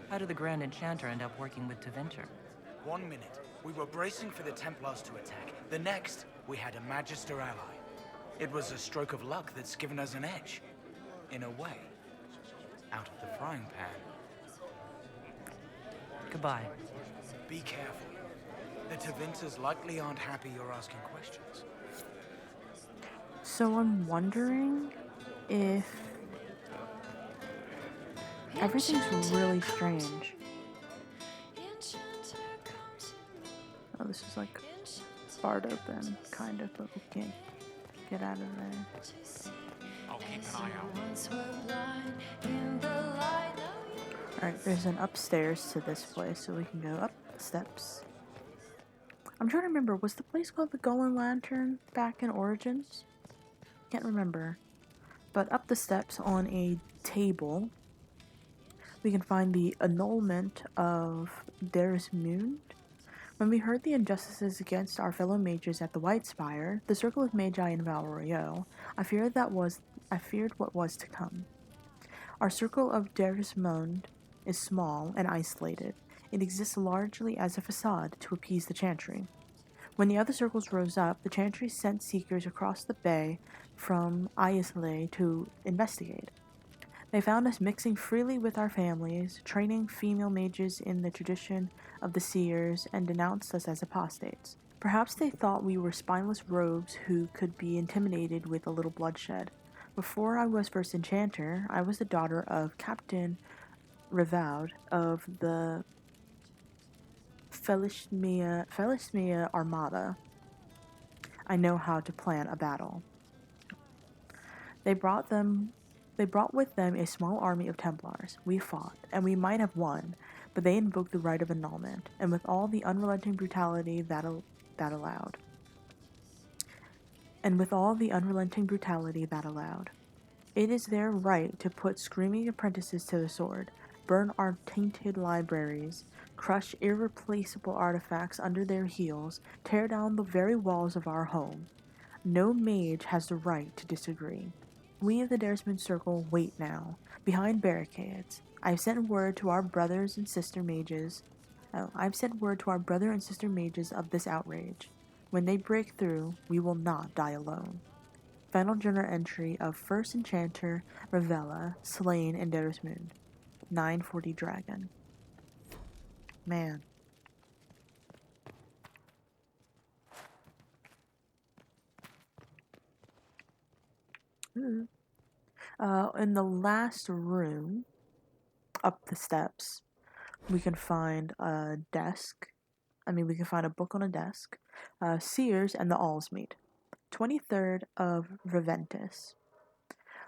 How did the Grand Enchanter end up working with Tevinter? 1 minute, we were bracing for the Templars to attack. The next, we had a Magister ally. It was a stroke of luck that's given us an edge. In a way. Out of the frying pan. Goodbye. Be careful. The Tevinters likely aren't happy you're asking questions. So I'm wondering if everything's really strange. Oh, this is like barred open, kind of, but we can't get out of there. I'll keep an eye out. Alright, there's an upstairs to this place, so we can go up the steps. I'm trying to remember, was the place called the Golden Lantern back in Origins? Can't remember. But up the steps on a table, we can find the annulment of Darius Moon. When we heard the injustices against our fellow mages at the White Spire, the Circle of Magi in Val Royeaux, I feared what was to come. Our Circle of Darius Moon is small and isolated. It exists largely as a facade to appease the Chantry. When the other circles rose up, the Chantry sent seekers across the bay from Islay to investigate. They found us mixing freely with our families, training female mages in the tradition of the seers, and denounced us as apostates. Perhaps they thought we were spineless rogues who could be intimidated with a little bloodshed. Before I was first enchanter, I was the daughter of Captain Revaud of the Felismia Armada. I know how to plan a battle. They brought with them a small army of Templars. We fought, and we might have won, but they invoked the right of annulment, and with all the unrelenting brutality that allowed. It is their right to put screaming apprentices to the sword, burn our tainted libraries, crush irreplaceable artifacts under their heels, tear down the very walls of our home. No mage has the right to disagree. We of the Daresman Circle wait now, behind barricades. I've sent word to our brothers and sister mages. I've sent word to our brother and sister mages of this outrage. When they break through, we will not die alone. Final journal entry of First Enchanter Ravella, slain in Daresmoon. 940 Dragon. Man. In the last room, up the steps, we can find a desk. We can find a book on a desk. Sears and the Allsmeet. 23rd of Reventus.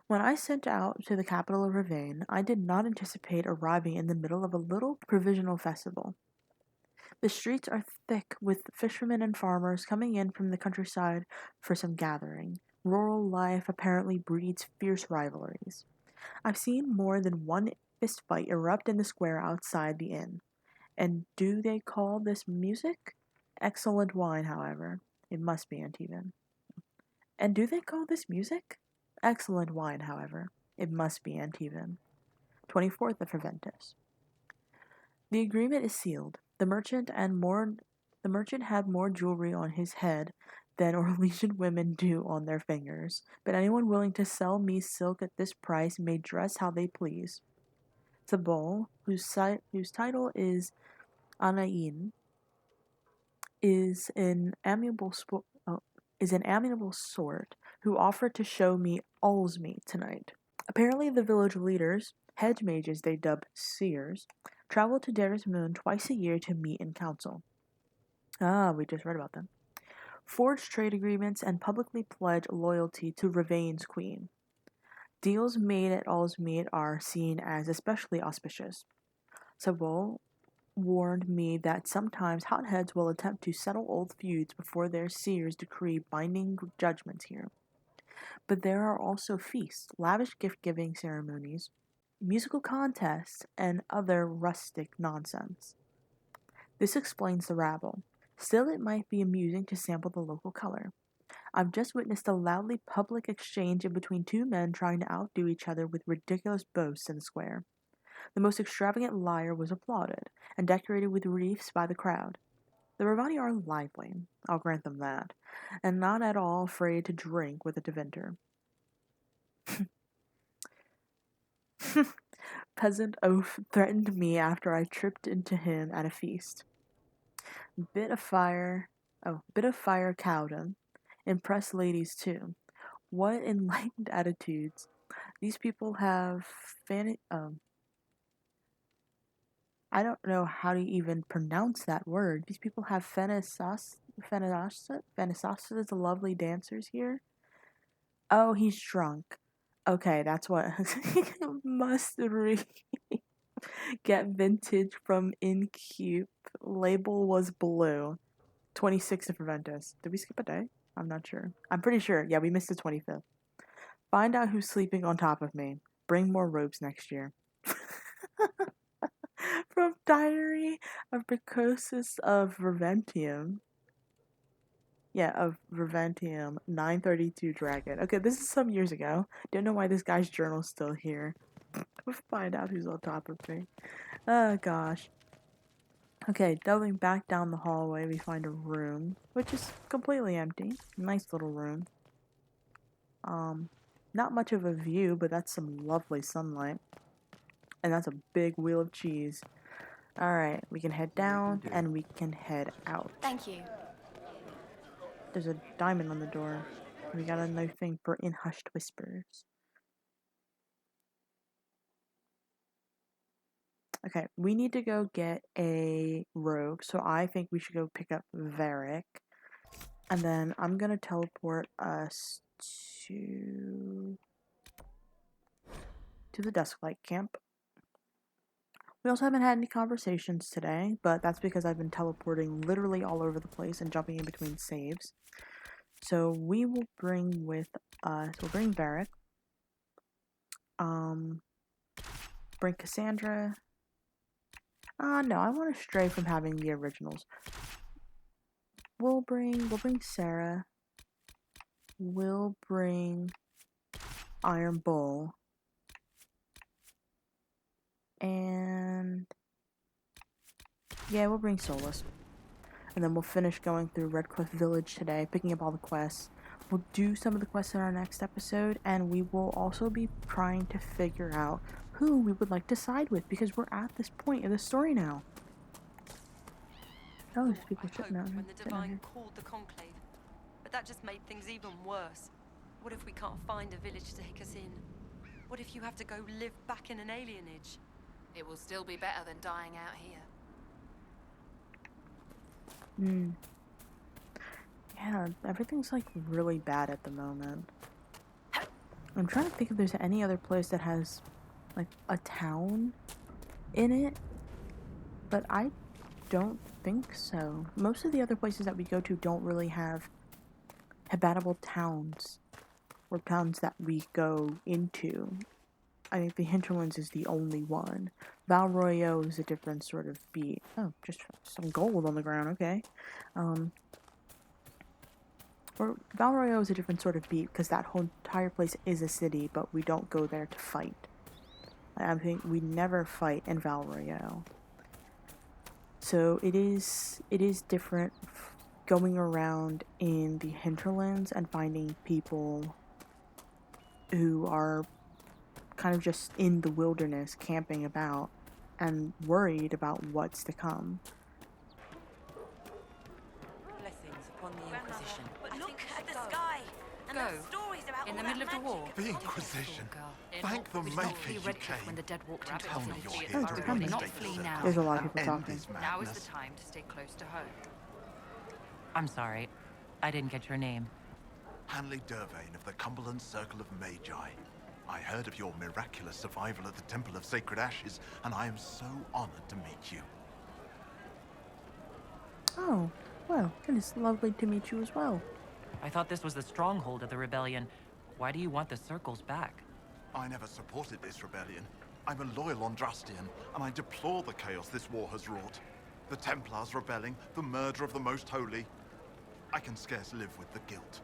When I set out to the capital of Ravane, I did not anticipate arriving in the middle of a little provisional festival. The streets are thick with fishermen and farmers coming in from the countryside for some gathering. Rural life apparently breeds fierce rivalries. I've seen more than one fistfight erupt in the square outside the inn. And do they call this music? Excellent wine, however. It must be Antivan. And do they call this music? Excellent wine, however. It must be Antivan. 24th of Reventus. The agreement is sealed. The merchant had more jewelry on his head than Orlesian women do on their fingers, but anyone willing to sell me silk at this price may dress how they please. Sabol, whose title is Anain, is an amiable sort who offered to show me Allsmeet tonight. Apparently, the village leaders, hedge mages they dub seers, travel to Daresmoon twice a year to meet in council. We just read about them. Forge trade agreements and publicly pledge loyalty to Ravane's queen. Deals made at Allsmeet are seen as especially auspicious. Sabol warned me that sometimes hotheads will attempt to settle old feuds before their seers decree binding judgments here. But there are also feasts, lavish gift-giving ceremonies, musical contests, and other rustic nonsense. This explains the rabble. Still, it might be amusing to sample the local color. I've just witnessed a loudly public exchange in between two men trying to outdo each other with ridiculous boasts in the square. The most extravagant lyre was applauded, and decorated with wreaths by the crowd. The Ravani are lively, I'll grant them that, and not at all afraid to drink with a Deventer. Peasant oaf threatened me after I tripped into him at a feast. Bit of fire Cowden. Impressed ladies too. What enlightened attitudes. These people have I don't know how to even pronounce that word. These people have Fenesasas, the lovely dancers here. Oh, he's drunk. Okay, that's what. Must read. Get vintage from Incup. Label was blue. 26th of Reventus. Did we skip a day? I'm not sure. I'm pretty sure. Yeah, we missed the 25th. Find out who's sleeping on top of me. Bring more robes next year. From Diary of Precocis of Reventium. Yeah, of Reventium, 932 Dragon. Okay, this is some years ago. Don't know why this guy's journal's still here. We'll find out who's on top of me. Oh, gosh. Okay, delving back down the hallway, we find a room, which is completely empty. Nice little room. Not much of a view, but that's some lovely sunlight. And that's a big wheel of cheese. Alright, we can head down and we can head out. Thank you. There's a diamond on the door. We got another thing for In Hushed Whispers. Okay, we need to go get a rogue, so I think we should go pick up Varric. And then I'm gonna teleport us to the Dusklight camp. We also haven't had any conversations today, but that's because I've been teleporting literally all over the place and jumping in between saves. So we will bring with us, we'll bring Varric, bring Cassandra. No, I want to stray from having the originals. We'll bring Sarah. We'll bring Iron Bull. And yeah, we'll bring Solus. And then we'll finish going through Redcliffe Village today, picking up all the quests. We'll do some of the quests in our next episode, and we will also be trying to figure out who we would like to side with, because we're at this point in the story now. Oh, there's people sitting out when the Divine called the Conclave, but that just made things even worse. What if we can't find a village to take us in? What if you have to go live back in an alienage? It will still be better than dying out here. Yeah, everything's like really bad at the moment. I'm trying to think if there's any other place that has like a town in it, but I don't think so. Most of the other places that we go to don't really have habitable towns or towns that we go into. I think the Hinterlands is the only one. Val Royeaux is a different sort of beat. Oh, just some gold on the ground, okay. Or Val Royeaux is a different sort of beat because that whole entire place is a city, but we don't go there to fight. I think we never fight in Val Royeaux. So it is different going around in the Hinterlands and finding people who are kind of just in the wilderness camping about and worried about what's to come. Blessings upon the Inquisition. But look at the sky! And Go. the stories about In all the middle that of the war. The Inquisition. Thank the We did Maker not flee you Redcliffe came. when the dead walked into Tell the me village. you're here to coming. Do not reinstate flee the now. There's a lot of and people end talking. this Now is madness. the time to stay close to home. I'm sorry. I didn't get your name. Hanley Dervain of the Cumberland Circle of Magi. I heard of your miraculous survival at the Temple of Sacred Ashes, and I am so honored to meet you. Oh, well, it is lovely to meet you as well. I thought this was the stronghold of the rebellion. Why do you want the circles back? I never supported this rebellion. I'm a loyal Andrastian, and I deplore the chaos this war has wrought. The Templars rebelling, the murder of the Most Holy. I can scarce live with the guilt.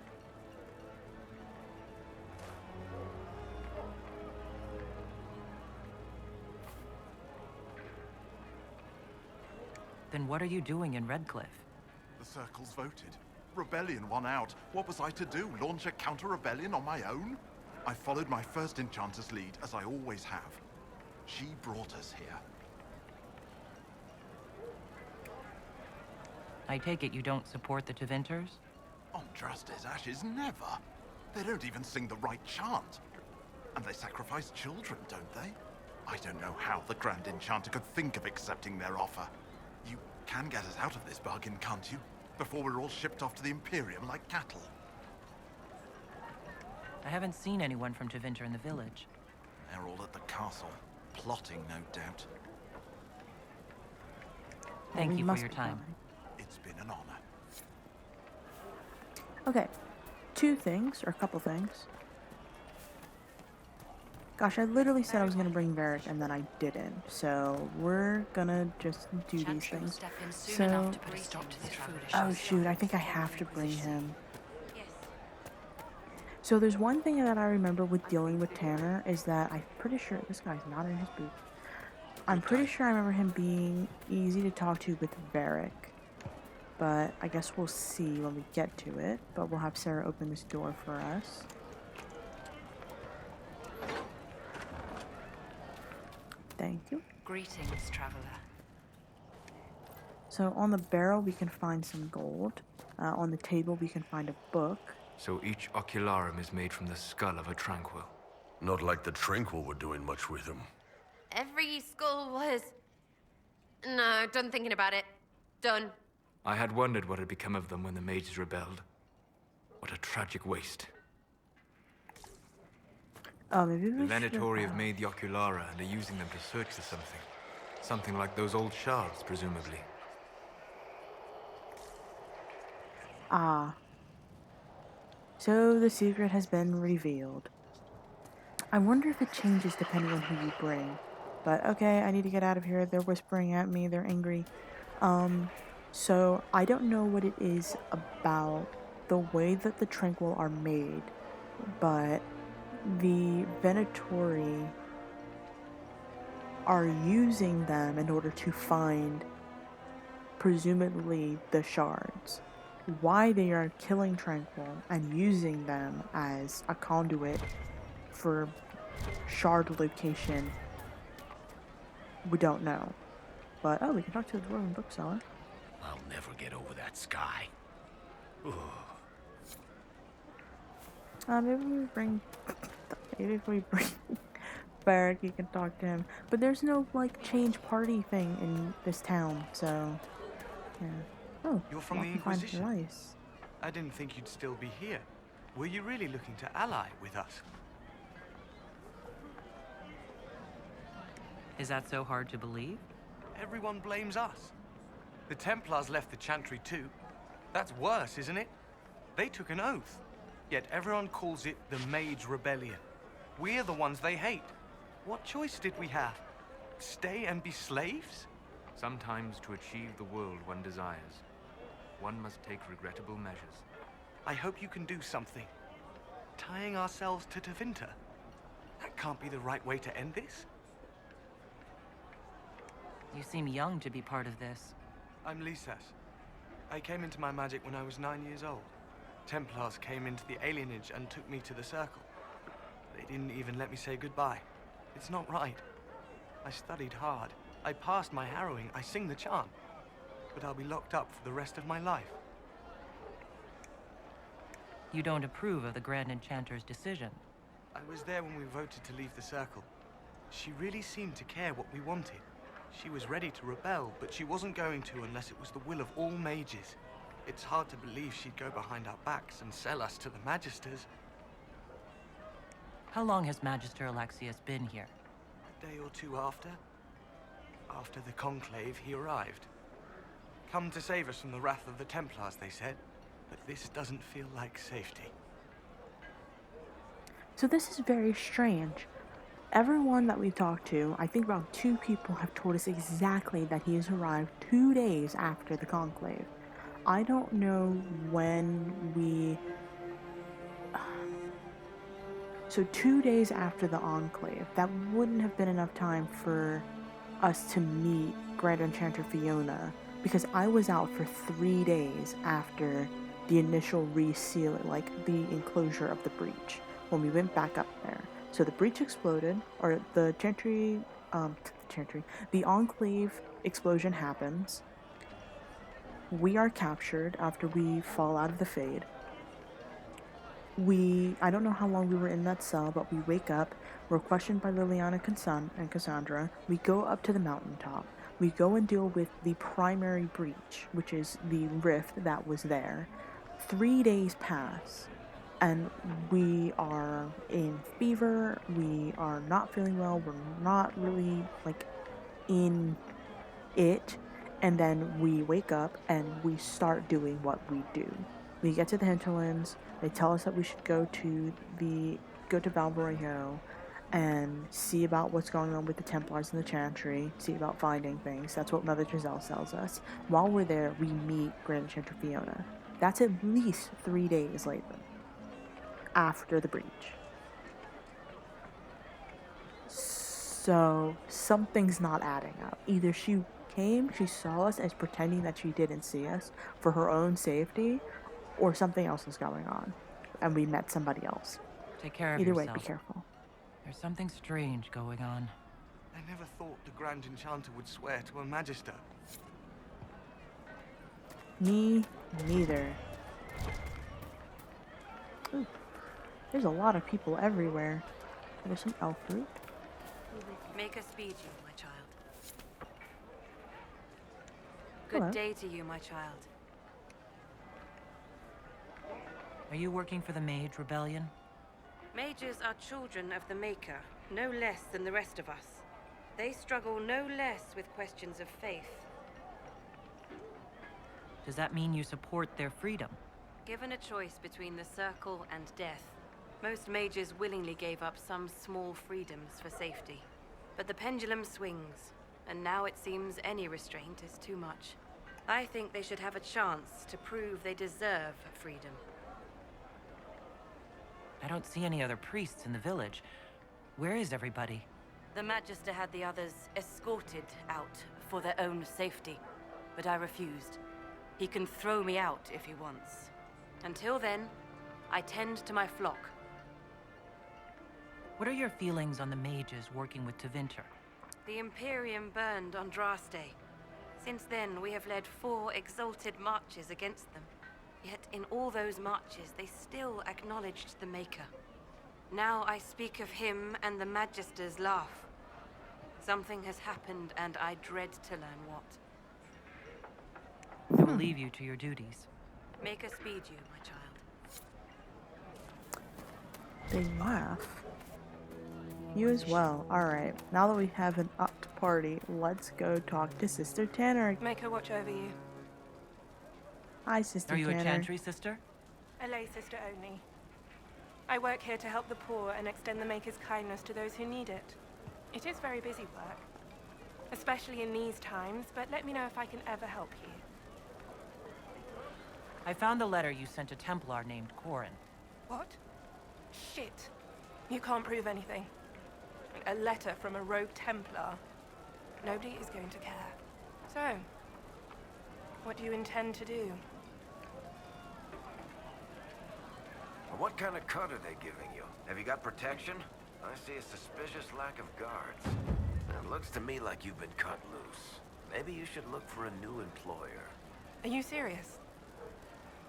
Then what are you doing in Redcliffe? The circles voted. Rebellion won out. What was I to do? Launch a counter-rebellion on my own? I followed my first enchanter's lead, as I always have. She brought us here. I take it you don't support the Tevinters? Andraste's ashes, never. They don't even sing the right chant. And they sacrifice children, don't they? I don't know how the Grand Enchanter could think of accepting their offer. You can get us out of this bargain, can't you? Before we're all shipped off to the Imperium like cattle. I haven't seen anyone from Tevinter in the village. They're all at the castle, plotting, no doubt. Thank you for your time. It's been an honor. Okay, two things, or a couple things. Gosh, I literally said I was gonna bring Varric and then I didn't. So we're gonna just do these things. So, oh shoot, I think I have to bring him. So there's one thing that I remember with dealing with Tanner is that I'm pretty sure this guy's not in his booth. I'm pretty sure I remember him being easy to talk to with Varric. But I guess we'll see when we get to it. But we'll have Sarah open this door for us. Thank you. Greetings, traveler. So on the barrel we can find some gold. On the table we can find a book. So each ocularum is made from the skull of a tranquil. Not like the tranquil were doing much with them. Every skull was... No, done thinking about it. Done. I had wondered what had become of them when the mages rebelled. What a tragic waste. Oh, maybe The we Venatori should have made the oculara and are using them to search for something. Something like those old shards, presumably. Ah. So the secret has been revealed. I wonder if it changes depending on who you bring. But okay, I need to get out of here. They're whispering at me. They're angry. So I don't know what it is about the way that the Tranquil are made, but the Venatori are using them in order to find, presumably, the shards. Why they are killing Tranquil and using them as a conduit for shard location, we don't know. But, oh, we can talk to the dwarven bookseller. I'll never get over that sky. Maybe we bring... Maybe if we bring Varric, you can talk to him. But there's no, like, change party thing in this town, so... Yeah. Oh, You're from the Inquisition? I didn't think you'd still be here. Were you really looking to ally with us? Is that so hard to believe? Everyone blames us. The Templars left the Chantry too. That's worse, isn't it? They took an oath. Yet everyone calls it the Mage Rebellion. We're the ones they hate. What choice did we have? Stay and be slaves? Sometimes to achieve the world one desires, one must take regrettable measures. I hope you can do something. Tying ourselves to Tevinter? That can't be the right way to end this. You seem young to be part of this. I'm Lysas. I came into my magic when I was 9 years old. Templars came into the alienage and took me to the Circle. They didn't even let me say goodbye. It's not right. I studied hard. I passed my harrowing. I sing the chant. But I'll be locked up for the rest of my life. You don't approve of the Grand Enchanter's decision. I was there when we voted to leave the Circle. She really seemed to care what we wanted. She was ready to rebel, but she wasn't going to unless it was the will of all mages. It's hard to believe she'd go behind our backs and sell us to the Magisters. How long has Magister Alexius been here? A day or two after. After the Conclave, he arrived. Come to save us from the wrath of the Templars, they said. But this doesn't feel like safety. So this is very strange. Everyone that we talked to, I think about 2 people have told us exactly that he has arrived 2 days after the Conclave. I don't know when we... So 2 days after the Enclave, that wouldn't have been enough time for us to meet Grand Enchanter Fiona, because I was out for 3 days after the initial reseal, like the enclosure of the breach, when we went back up there. So the breach exploded, or the the Enclave explosion happens. We are captured after we fall out of the Fade. I don't know how long we were in that cell, but we wake up, we're questioned by Liliana and Cassandra, we go up to the mountaintop, we go and deal with the primary breach, which is the rift that was there. 3 days pass, and we are in fever, we are not feeling well, we're not really, like, in it, and then we wake up and we start doing what we do. We get to the hinterlands, they tell us that we should go to Valvorijo and see about what's going on with the Templars and the Chantry, see about finding things. That's what Mother Giselle tells us. While we're there, we meet Grand Enchanter Fiona. That's at least 3 days later, after the breach. So something's not adding up. Either she came, she saw us as pretending that she didn't see us for her own safety, or something else is going on, and we met somebody else. Take care of Either yourself. way, be careful. There's something strange going on. I never thought the Grand Enchanter would swear to a Magister. Me neither. Ooh, there's a lot of people everywhere. There's some elf fruit. Make us speed you, my child. Good Hello. day to you, my child. Are you working for the Mage Rebellion? Mages are children of the Maker, no less than the rest of us. They struggle no less with questions of faith. Does that mean you support their freedom? Given a choice between the Circle and death, most mages willingly gave up some small freedoms for safety. But the pendulum swings, and now it seems any restraint is too much. I think they should have a chance to prove they deserve freedom. I don't see any other priests in the village. Where is everybody? The Magister had the others escorted out for their own safety, but I refused. He can throw me out if he wants. Until then, I tend to my flock. What are your feelings on the mages working with Tevinter? The Imperium burned on Draste. Since then, we have led 4 exalted marches against them. Yet in all those marches, they still acknowledged the Maker. Now I speak of him and the Magisters laugh. Something has happened, and I dread to learn what. I will leave you to your duties. Make us speed you, my child. They laugh. You as well. Alright, now that we have an upped party, let's go talk to Sister Tanner. Make her watch over you. Hi, Sister Are you Tanner. a Chantry sister? A lay sister only. I work here to help the poor and extend the Maker's kindness to those who need it. It is very busy work, especially in these times, but let me know if I can ever help you. I found the letter you sent a Templar named Corin. What? Shit. You can't prove anything. A letter from a rogue Templar. Nobody is going to care. So, what do you intend to do? What kind of cut are they giving you? Have you got protection? I see a suspicious lack of guards. It looks to me like you've been cut loose. Maybe you should look for a new employer. Are you serious?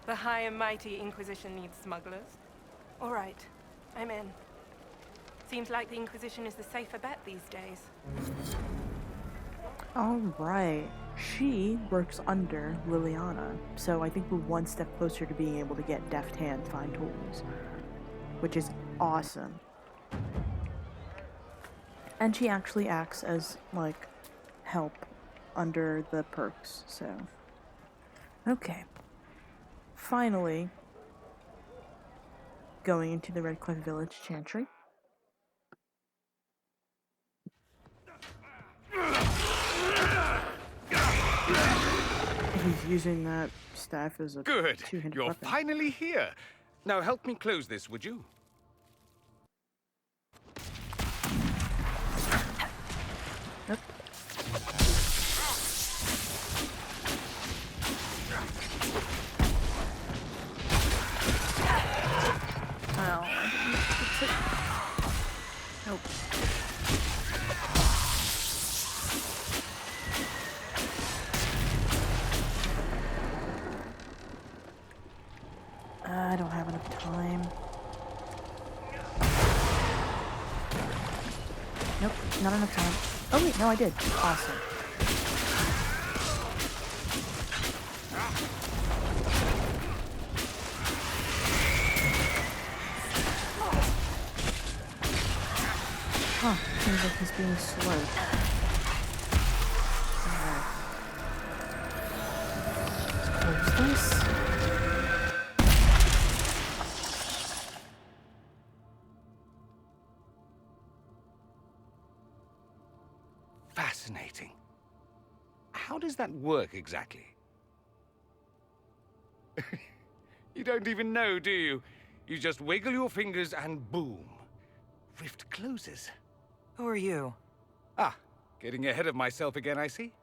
The high and mighty Inquisition needs smugglers? All right, I'm in. Seems like the Inquisition is the safer bet these days. Alright. She works under Liliana, so I think we're one step closer to being able to get deft hand fine tools, which is awesome. And she actually acts as, like, help under the perks, so. Okay. Finally, going into the Redcliffe Village Chantry. He's using that staff as a Good. two-handed You're weapon. finally here. Now help me close this, would you? Yep. Oh, nope. I don't have enough time. Nope, not enough time. Oh wait, no I did. Awesome. Huh, seems like he's being slow. Alright. Let's close this. Fascinating. How does that work exactly? You don't even know, do you? You just wiggle your fingers and boom. Rift closes. Who are you? Ah, getting ahead of myself again, I see.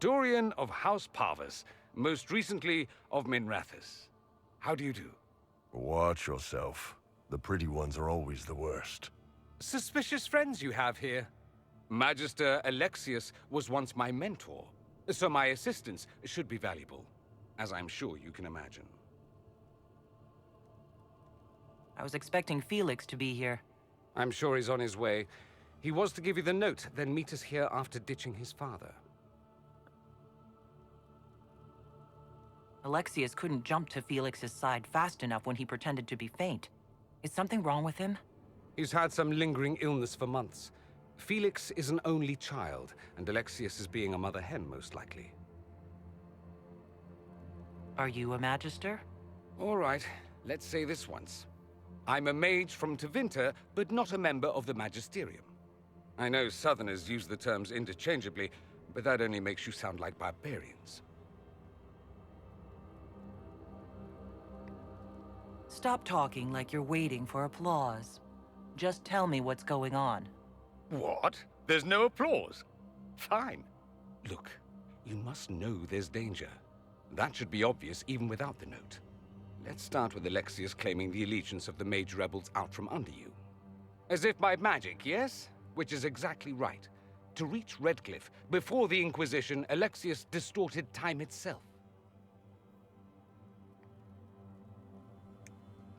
Dorian of House Parvus, most recently of Minrathous. How do you do? Watch yourself. The pretty ones are always the worst. Suspicious friends you have here. Magister Alexius was once my mentor, so my assistance should be valuable, as I'm sure you can imagine. I was expecting Felix to be here. I'm sure he's on his way. He was to give you the note, then meet us here after ditching his father. Alexius couldn't jump to Felix's side fast enough when he pretended to be faint. Is something wrong with him? He's had some lingering illness for months. Felix is an only child, and Alexius is being a mother hen, most likely. Are you a magister? All right, let's say this once. I'm a mage from Tevinter, but not a member of the Magisterium. I know Southerners use the terms interchangeably, but that only makes you sound like barbarians. Stop talking like you're waiting for applause. Just tell me what's going on. What? There's no applause? Fine. Look, you must know there's danger. That should be obvious even without the note. Let's start with Alexius claiming the allegiance of the mage rebels out from under you. As if by magic, yes? Which is exactly right. To reach Redcliffe, before the Inquisition, Alexius distorted time itself.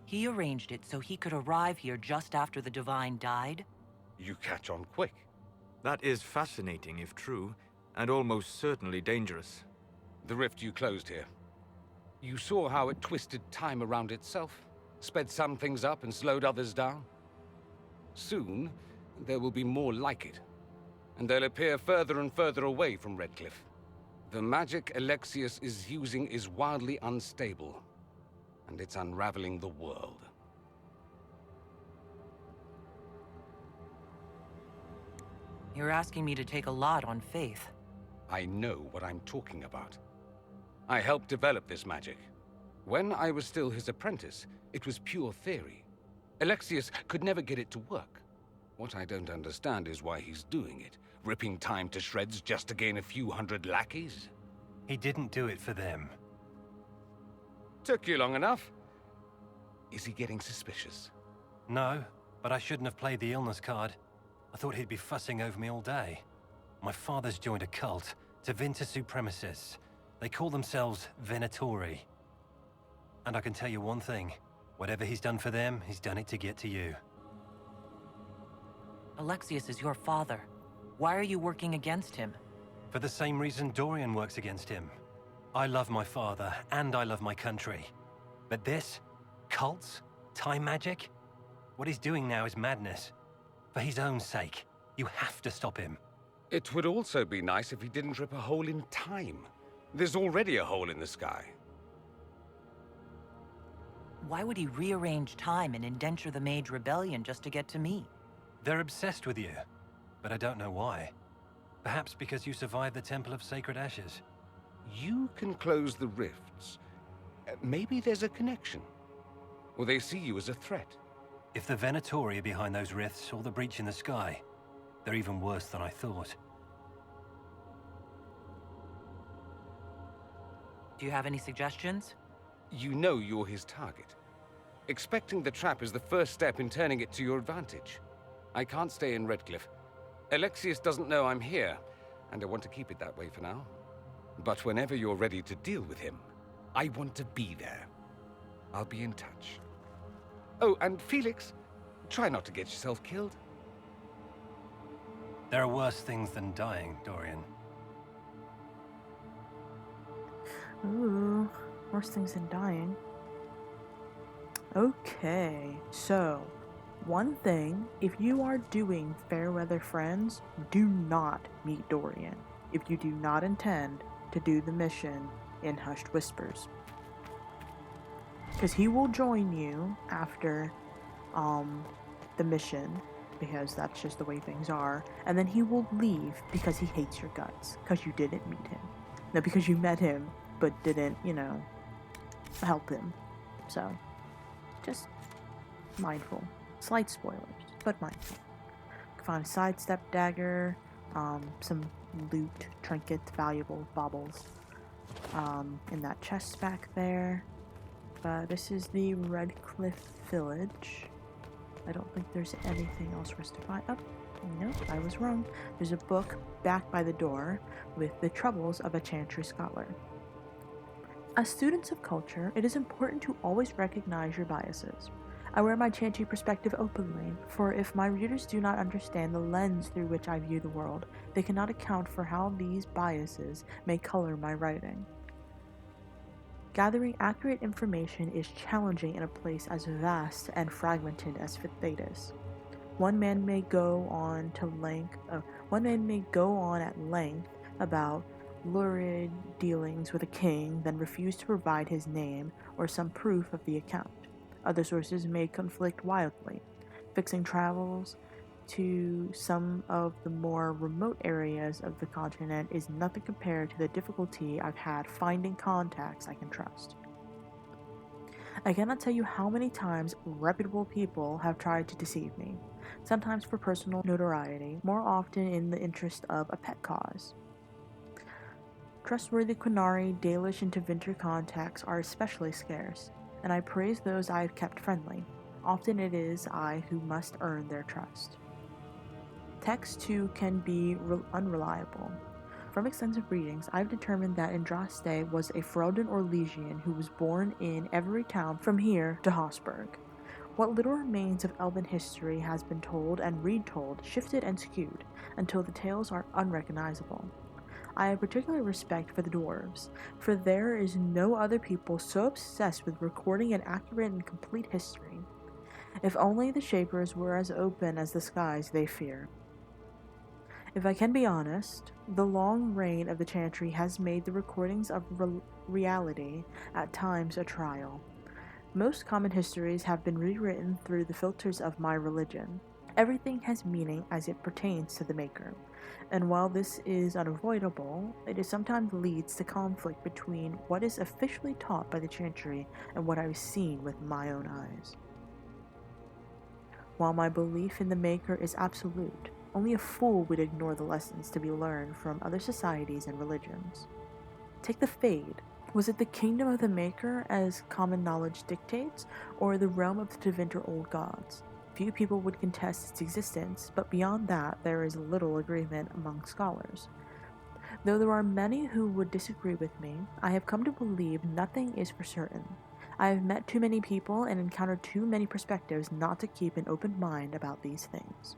He arranged it so he could arrive here just after the Divine died? You catch on quick. That is fascinating if true, and almost certainly dangerous. The rift you closed here. You saw how it twisted time around itself, sped some things up and slowed others down. Soon, there will be more like it, and they'll appear further and further away from Redcliffe. The magic Alexius is using is wildly unstable, and it's unraveling the world. You're asking me to take a lot on faith. I know what I'm talking about. I helped develop this magic. When I was still his apprentice, it was pure theory. Alexius could never get it to work. What I don't understand is why he's doing it, ripping time to shreds just to gain a few hundred lackeys. He didn't do it for them. Took you long enough. Is he getting suspicious? No, but I shouldn't have played the illness card. I thought he'd be fussing over me all day. My father's joined a cult, Tevinter Supremacists. They call themselves Venatori. And I can tell you one thing. Whatever he's done for them, he's done it to get to you. Alexius is your father. Why are you working against him? For the same reason Dorian works against him. I love my father, and I love my country. But this? Cults? Time magic? What he's doing now is madness. For his own sake, you have to stop him. It would also be nice if he didn't rip a hole in time. There's already a hole in the sky. Why would he rearrange time and indenture the Mage Rebellion just to get to me? They're obsessed with you, but I don't know why. Perhaps because you survived the Temple of Sacred Ashes. You can close the rifts. Maybe there's a connection. Or they see you as a threat. If the Venatori are behind those rifts or the breach in the sky, they're even worse than I thought. Do you have any suggestions? You know you're his target. Expecting the trap is the first step in turning it to your advantage. I can't stay in Redcliffe. Alexius doesn't know I'm here, and I want to keep it that way for now. But whenever you're ready to deal with him, I want to be there. I'll be in touch. Oh, and Felix, try not to get yourself killed. There are worse things than dying, Dorian. Ooh, worse things than dying. Okay, so one thing, if you are doing Fairweather Friends, do not meet Dorian if you do not intend to do the mission in Hushed Whispers. Because he will join you after the mission, because that's just the way things are, and then he will leave because he hates your guts, because you didn't meet him. No, because you met him, but didn't, help him. So, just mindful. Slight spoilers, but mindful. You can find a sidestep dagger. some loot, trinkets, valuable baubles in that chest back there. But this is the Redcliffe village. I don't think there's anything else for us to find. Oh, no, I was wrong. There's a book back by the door with The Troubles of a Chantry Scholar. As students of culture, it is important to always recognize your biases. I wear my Chantry perspective openly, for if my readers do not understand the lens through which I view the world, they cannot account for how these biases may color my writing. Gathering accurate information is challenging in a place as vast and fragmented as Thedas. One man may go on at length about lurid dealings with a king, then refuse to provide his name or some proof of the account. Other sources may conflict wildly. Fixing travels to some of the more remote areas of the continent is nothing compared to the difficulty I've had finding contacts I can trust. I cannot tell you how many times reputable people have tried to deceive me, sometimes for personal notoriety, more often in the interest of a pet cause. Trustworthy Quinari, Dalish, and Tevinter contacts are especially scarce, and I praise those I have kept friendly. Often it is I who must earn their trust. Text, too, can be unreliable. From extensive readings, I've determined that Andraste was a Ferelden or Legion who was born in every town from here to Hosberg. What little remains of Elven history has been told and retold, shifted and skewed, until the tales are unrecognizable. I have particular respect for the dwarves, for there is no other people so obsessed with recording an accurate and complete history. If only the Shapers were as open as the skies they fear. If I can be honest, the long reign of the Chantry has made the recordings of reality at times a trial. Most common histories have been rewritten through the filters of my religion. Everything has meaning as it pertains to the Maker, and while this is unavoidable, it sometimes leads to conflict between what is officially taught by the Chantry and what I've seen with my own eyes. While my belief in the Maker is absolute, only a fool would ignore the lessons to be learned from other societies and religions. Take the Fade. Was it the kingdom of the Maker, as common knowledge dictates, or the realm of the Tevinter old gods? Few people would contest its existence, but beyond that there is little agreement among scholars. Though there are many who would disagree with me, I have come to believe nothing is for certain. I have met too many people and encountered too many perspectives not to keep an open mind about these things.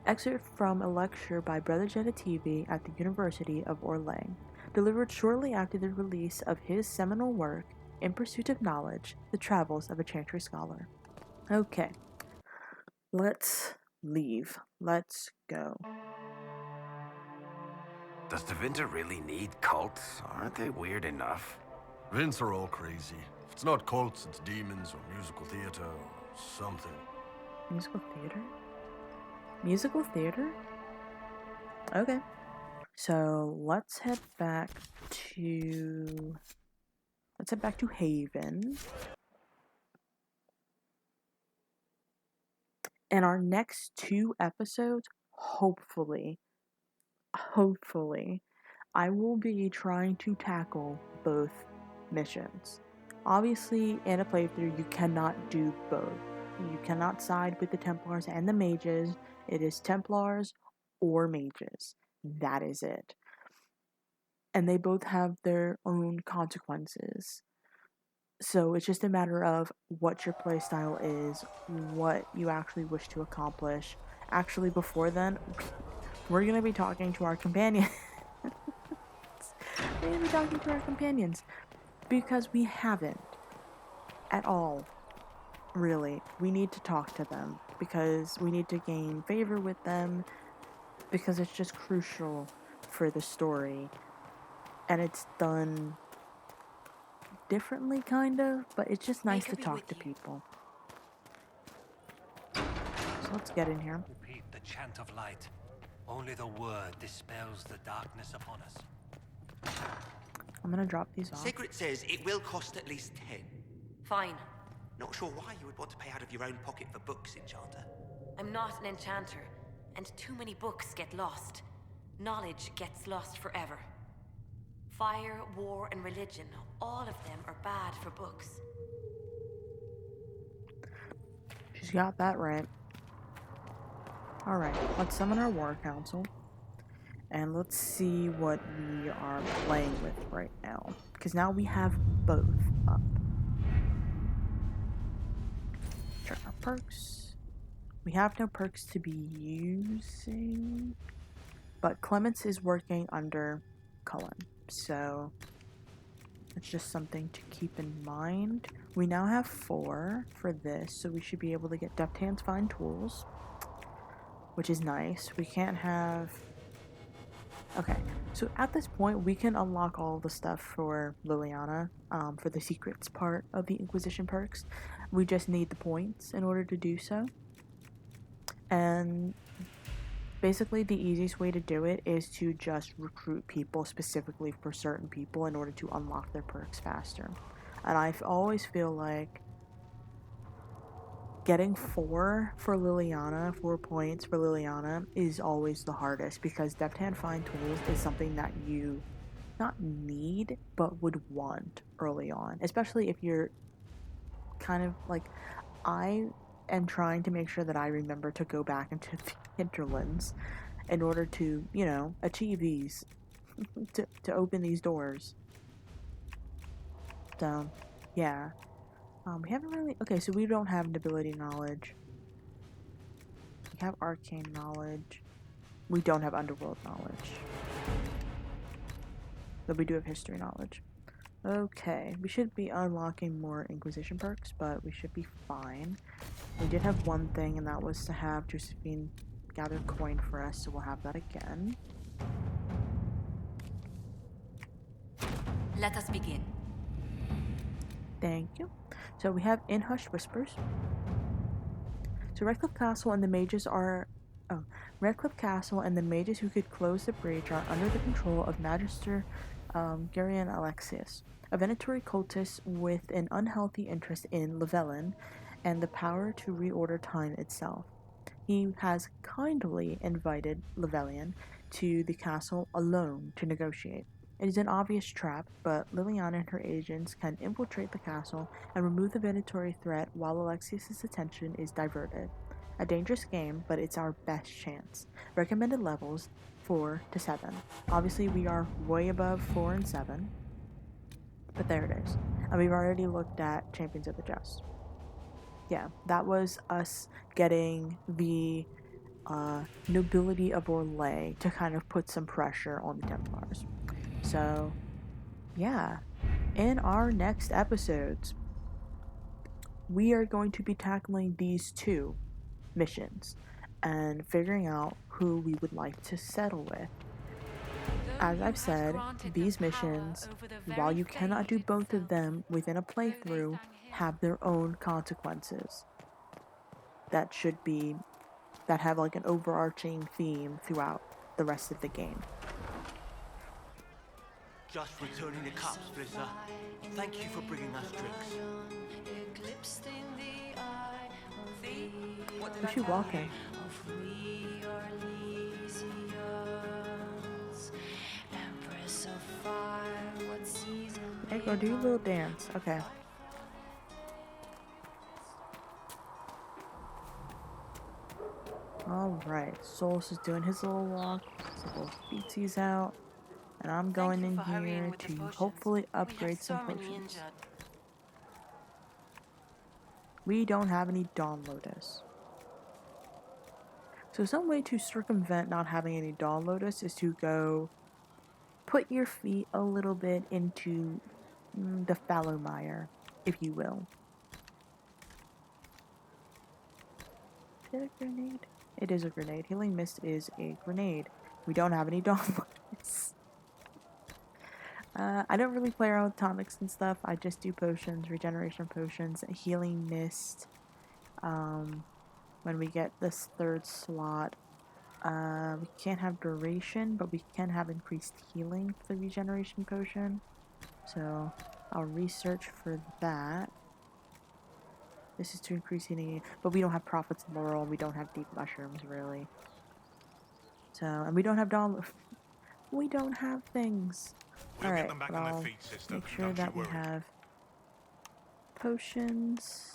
Excerpt from a lecture by Brother Jedativi at the University of Orlais, delivered shortly after the release of his seminal work, In Pursuit of Knowledge, The Travels of a Chantry Scholar. Okay, let's leave. Let's go. Does Tevinter really need cults? Aren't they weird enough? Vince are all crazy. If it's not cults, it's demons or musical theater or something. Musical theater? Musical theater? Okay. So let's head back to Haven. And our next 2 episodes, hopefully, I will be trying to tackle both missions. Obviously, in a playthrough, you cannot do both. You cannot side with the Templars and the mages. It is Templars or mages. That is it. And they both have their own consequences. So it's just a matter of what your playstyle is, what you actually wish to accomplish. Actually, before then, we're going to be talking to our companions. We're going to be talking to our companions. Because we haven't. At all. Really. We need to talk to them. Because we need to gain favor with them. Because it's just crucial for the story. And it's done differently, kind of, but it's just nice to talk to people. So let's get in here. Repeat the chant of light. Only the word dispels the darkness upon us. I'm gonna drop these off. Sigrid says it will cost at least 10. Fine. Not sure why you would want to pay out of your own pocket for books, Enchanter. I'm not an enchanter, and too many books get lost. Knowledge gets lost forever. Fire, war, and religion, all of them are bad for books. She's got that right. Alright, let's summon our War Council. And let's see what we are playing with right now. Because now we have both up. Check our perks. We have no perks to be using. But Clements is working under Cullen. So it's just something to keep in mind. We now have 4 for this. So we should be able to get Deft Hands Fine Tools. Which is nice. We can't have... Okay, so at this point, we can unlock all the stuff for Liliana, for the secrets part of the Inquisition perks. We just need the points in order to do so. And basically, the easiest way to do it is to just recruit people specifically for certain people in order to unlock their perks faster. And I always feel like getting 4 for Liliana, 4 points for Liliana, is always the hardest because Deft Hand Fine Tools is something that you not need, but would want early on. Especially if you're kind of like, I am trying to make sure that I remember to go back into the hinterlands in order to, you know, achieve these, to open these doors. So, yeah. We haven't really... Okay, so we don't have Nobility Knowledge. We have Arcane Knowledge. We don't have Underworld Knowledge. But we do have History Knowledge. Okay, we should be unlocking more Inquisition perks, but we should be fine. We did have one thing, and that was to have Josephine gather coin for us, so we'll have that again. Let us begin. Thank you. So we have In Hushed Whispers. So Redcliffe Castle and the mages are... Oh. Redcliffe Castle and the mages who could close the breach are under the control of Magister Garion Alexius, a Venatori cultist with an unhealthy interest in Llewellyn and the power to reorder time itself. He has kindly invited Llewellyn to the castle alone to negotiate. It is an obvious trap, but Liliana and her agents can infiltrate the castle and remove the Venatori threat while Alexius's attention is diverted. A dangerous game, but it's our best chance. Recommended levels 4 to 7. Obviously, we are way above 4 and 7, but there it is. And we've already looked at Champions of the Just. Yeah, that was us getting the nobility of Orlais to kind of put some pressure on the Templars. So, yeah, in our next episodes, we are going to be tackling these 2 missions and figuring out who we would like to settle with. As I've said, these missions, while you cannot do both of them within a playthrough, have their own consequences that have like an overarching theme throughout the rest of the game. Just returning the cups, Blizzer. Thank you for bringing us drinks. Where's she walking? Hey, go do your little dance. Okay. Alright, Solus is doing his little walk, his little feetsies out, and I'm going in here to hopefully upgrade some potions. We don't have any Dawn Lotus. So some way to circumvent not having any Dawn Lotus is to go put your feet a little bit into the fallow mire, if you will. Is it a grenade? It is a grenade. Healing Mist is a grenade. We don't have any Dawn Lotus. I don't really play around with tonics and stuff. I just do potions, regeneration potions, Healing Mist. When we get this 3rd slot, we can't have duration, but we can have increased healing for the regeneration potion. So I'll research for that. This is to increase healing, but we don't have Prophet's Laurel, we don't have Deep Mushrooms, really. So, and we don't have we don't have things. We'll Alright, get them back but on their I'll feet, sister. make sure Don't that you we worry. have potions.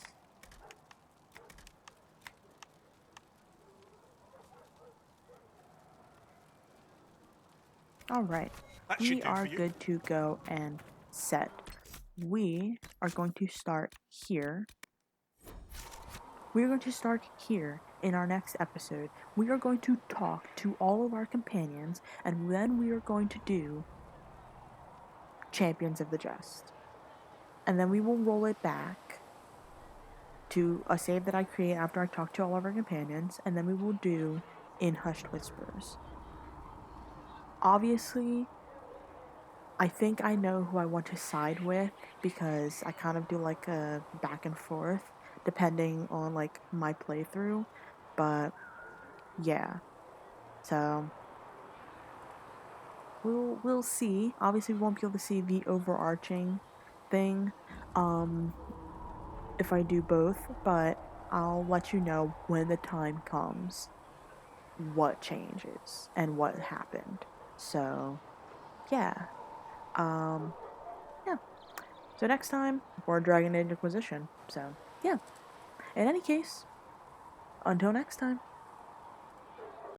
Alright, That should we do are for you. good to go and set. We are going to start here. We are going to start here in our next episode. We are going to talk to all of our companions, and then we are going to do Champions of the Just. And then we will roll it back to a save that I create after I talk to all of our companions, and then we will do In Hushed Whispers. Obviously, I think I know who I want to side with because I kind of do like a back and forth depending on like my playthrough, but yeah. So we'll see. Obviously, we won't be able to see the overarching thing if I do both, but I'll let you know when the time comes what changes and what happened. So, yeah. Yeah. So next time, more Dragon Age Inquisition. So, yeah. In any case, until next time.